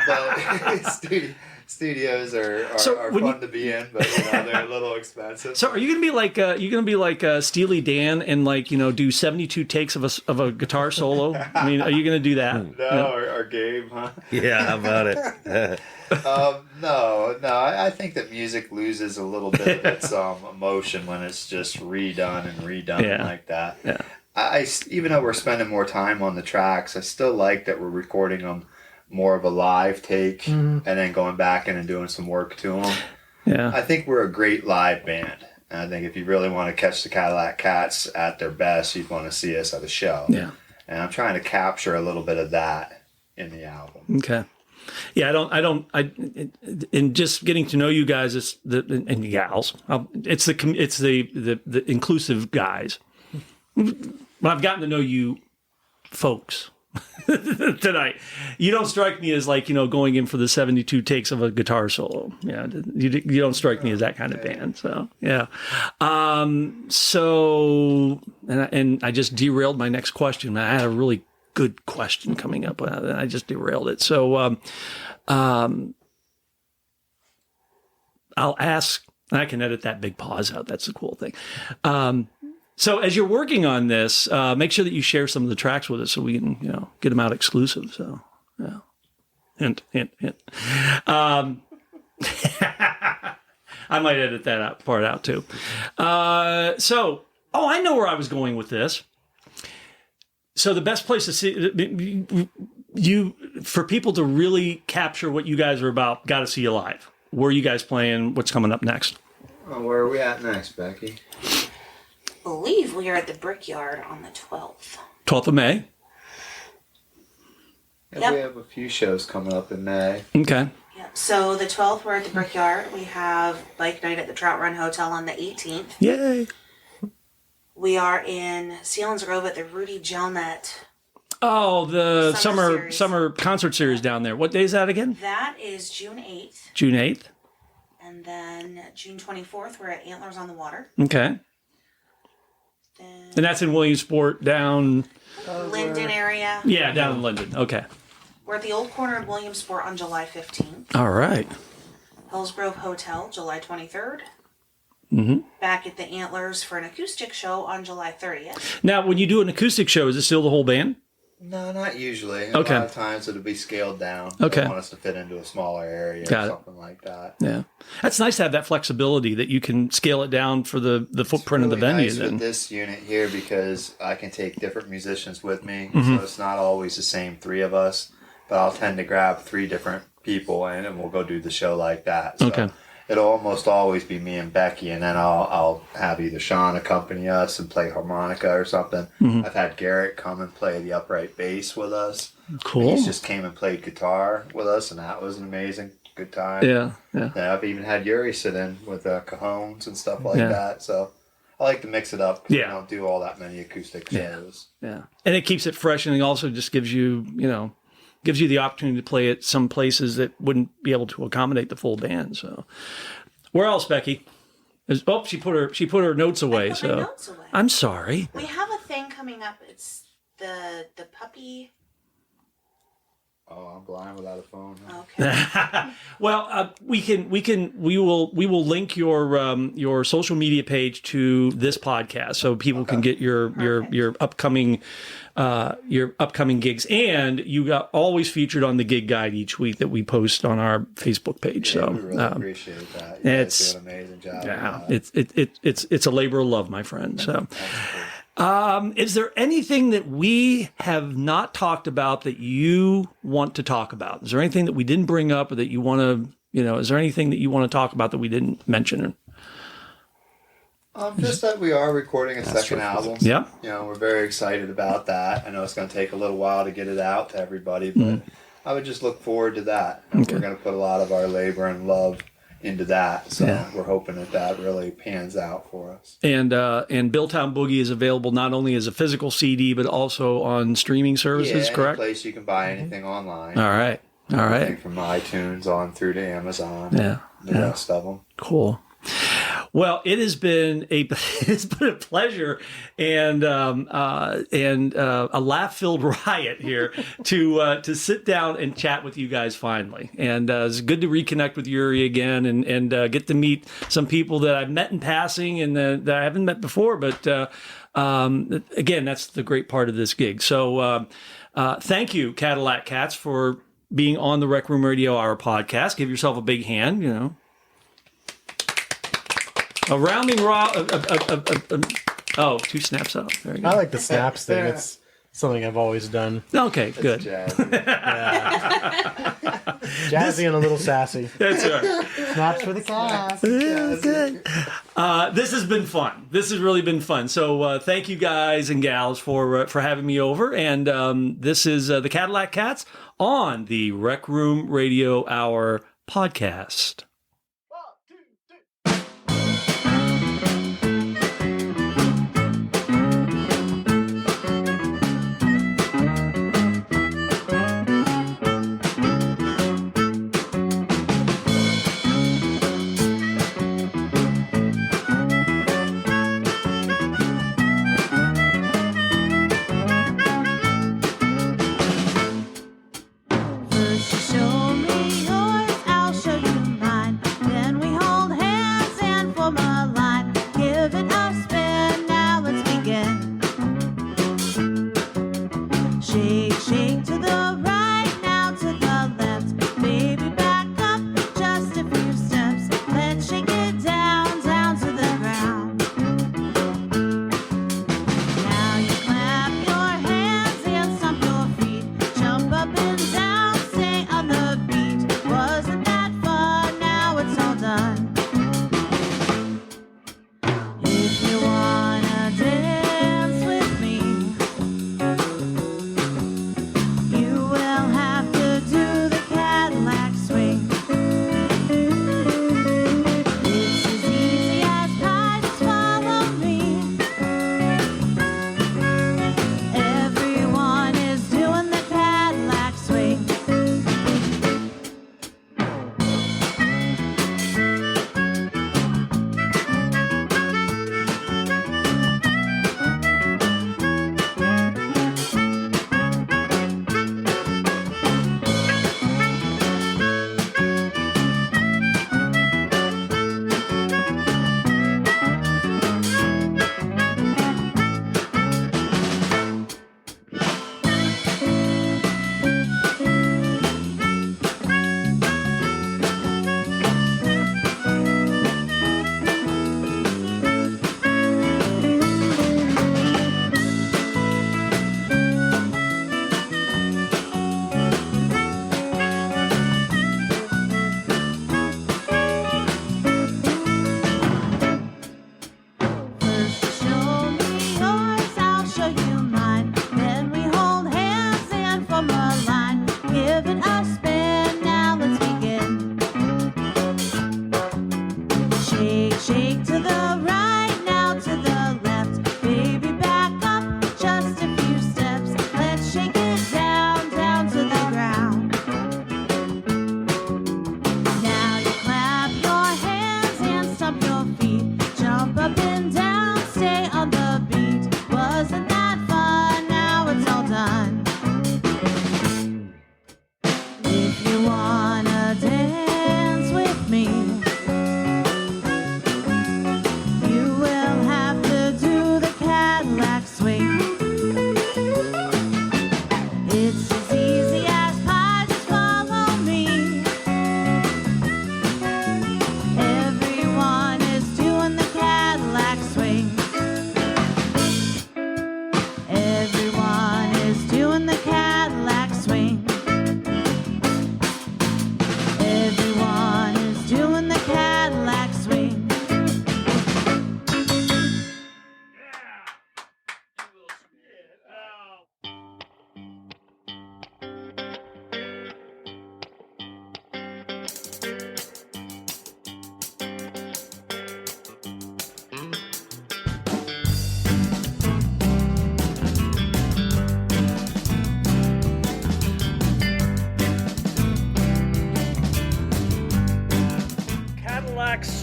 S6: But studios are fun to be in, but they're a little expensive.
S1: So are you gonna be like Steely Dan and do 72 takes of a guitar solo? I mean, are you gonna do that?
S6: No, or Gabe, huh?
S5: Yeah, how about it?
S6: No. I think that music loses a little bit of its emotion when it's just redone like that. Yeah. I even though we're spending more time on the tracks, I still like that we're recording them more of a live take and then going back in and doing some work to them. Yeah. I think we're a great live band. And I think if you really want to catch the Cadillac Cats at their best, you'd want to see us at a show. Yeah. And I'm trying to capture a little bit of that in the album.
S1: Okay. Yeah, in just getting to know you guys, and gals, it's the inclusive guys. When I've gotten to know you folks tonight, you don't strike me as going in for the 72 takes of a guitar solo. Yeah, you don't strike me as that kind of band. So yeah. And I just derailed my next question. I had a really good question coming up, and I just derailed it. So I'll ask. I can edit that big pause out. That's the cool thing. So as you're working on this, make sure that you share some of the tracks with us so we can, get them out exclusive. So, yeah. Hint. I might edit that part out too. I know where I was going with this. So the best place to see for people to really capture what you guys are about, got to see you live. Where are you guys playing? What's coming up next?
S6: Oh, where are we at next, Becky?
S3: I believe we are at the Brickyard on the 12th.
S1: 12th of May?
S6: Yeah, we have a few shows coming up in May.
S1: Okay.
S3: Yeah. So the 12th, we're at the Brickyard. We have Bike Night at the Trout Run Hotel on the 18th.
S1: Yay.
S3: We are in Selinsgrove at the Rudy Gelnet.
S1: Oh, the summer concert series down there. What day is that again?
S3: That is June 8th.
S1: June 8th.
S3: And then June 24th, we're at Antlers on the Water.
S1: Okay. And that's in Williamsport, down...
S3: Linden area.
S1: Yeah, down in Linden. Okay.
S3: We're at the Old Corner in Williamsport on July 15th.
S1: All right.
S3: Hillsgrove Hotel, July 23rd.
S1: Mm-hmm.
S3: Back at the Antlers for an acoustic show on July 30th.
S1: Now, when you do an acoustic show, is it still the whole band?
S6: No, not usually. A lot of times it'll be scaled down.
S1: Okay.
S6: They want us to fit into a smaller area or something like that.
S1: Yeah. That's nice to have that flexibility that you can scale it down for the footprint of the venue.
S6: Nice with this unit here because I can take different musicians with me. Mm-hmm. So it's not always the same three of us, but I'll tend to grab 3 different people and we'll go do the show like that. So it'll almost always be me and Becky, and then I'll have either Shawn accompany us and play harmonica or something. Mm-hmm. I've had Garrett come and play the upright bass with us.
S1: Cool.
S6: He just came and played guitar with us, and that was amazing. good time.
S1: Yeah.
S6: I've even had Urie sit in with cajones and stuff like that. So I like to mix it up. I don't do all that many acoustic shows.
S1: Yeah. And it keeps it fresh, and it also just gives you, gives you the opportunity to play at some places that wouldn't be able to accommodate the full band. So, where else, Becky? She put her notes away.
S3: I put my notes away.
S1: I'm sorry.
S3: We have a thing coming up. It's the puppy.
S6: Oh, I'm blind without a phone.
S3: Okay.
S1: Well, we will link your social media page to this podcast so people can get your upcoming gigs, and you got always featured on the gig guide each week that we post on our Facebook page.
S6: Yeah,
S1: so
S6: we really appreciate that. You guys do an amazing job.
S1: Yeah, it's a labor of love, my friend. So. Is there anything that we have not talked about that you want to talk about? Is there anything that we didn't bring up or that you want to, is there anything that you want to talk about that we didn't mention?
S6: Just that we are recording a second album.
S1: Yeah.
S6: We're very excited about that. I know it's going to take a little while to get it out to everybody, but I would just look forward to that. We're going to put a lot of our labor and love into that, so we're hoping that really pans out for us. And
S1: Billtown Boogie is available not only as a physical CD but also on streaming services. Correct?
S6: Any place you can buy anything online.
S1: All right.
S6: Everything from iTunes on through to Amazon. The rest of them.
S1: Cool. Well, it has been a pleasure and a laugh-filled riot here to sit down and chat with you guys finally. And it's good to reconnect with Urie again and get to meet some people that I've met in passing and that I haven't met before. But again, that's the great part of this gig. So thank you, Cadillac Cats, for being on the Rec Room Radio Hour podcast. Give yourself a big hand, A rounding two snaps up. There you go.
S2: I like the snaps thing. It's something I've always done.
S1: Okay, good.
S2: Jazzy and a little sassy.
S1: That's right.
S2: Snaps for the cast.
S1: Good. This has been fun. This has really been fun. So thank you guys and gals for having me over. And this is the Cadillac Cats on the Rec Room Radio Hour podcast.
S7: Show me yours, I'll show you mine. Then we hold hands and form a line. Give it a spin, now let's begin. Shake, shake to the right, now to the left. Baby, back up just a few steps. Let's shake it down, down to the ground. Now you clap your hands and stomp your feet. Jump up and down, stay on the beat. Wasn't that fun? Now it's all done. If you wanna dance with me,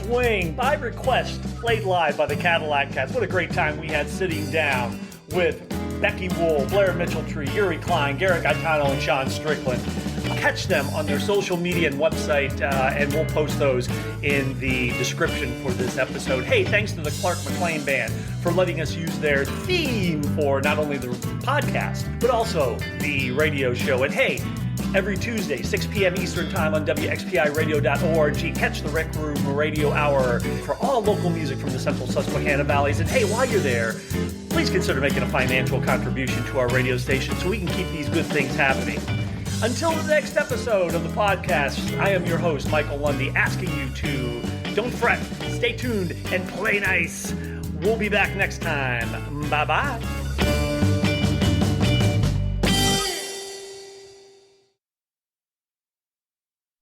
S1: Swing, by request, played live by the Cadillac Cats. What a great time we had sitting down with Becky Wool, Blair Mitcheltree, Urie Kline, Garrett Gaetano, and Shawn Strickland. Catch them on their social media and website, and we'll post those in the description for this episode. Hey, thanks to the Clark McLean Band for letting us use their theme for not only the podcast, but also the radio show. And hey, every Tuesday, 6 p.m. Eastern Time on WXPIRadio.org. Catch the Rec Room Radio Hour for all local music from the Central Susquehanna Valleys. And hey, while you're there, please consider making a financial contribution to our radio station so we can keep these good things happening. Until the next episode of the podcast, I am your host, Michael Lundy, asking you to don't fret, stay tuned, and play nice. We'll be back next time. Bye-bye.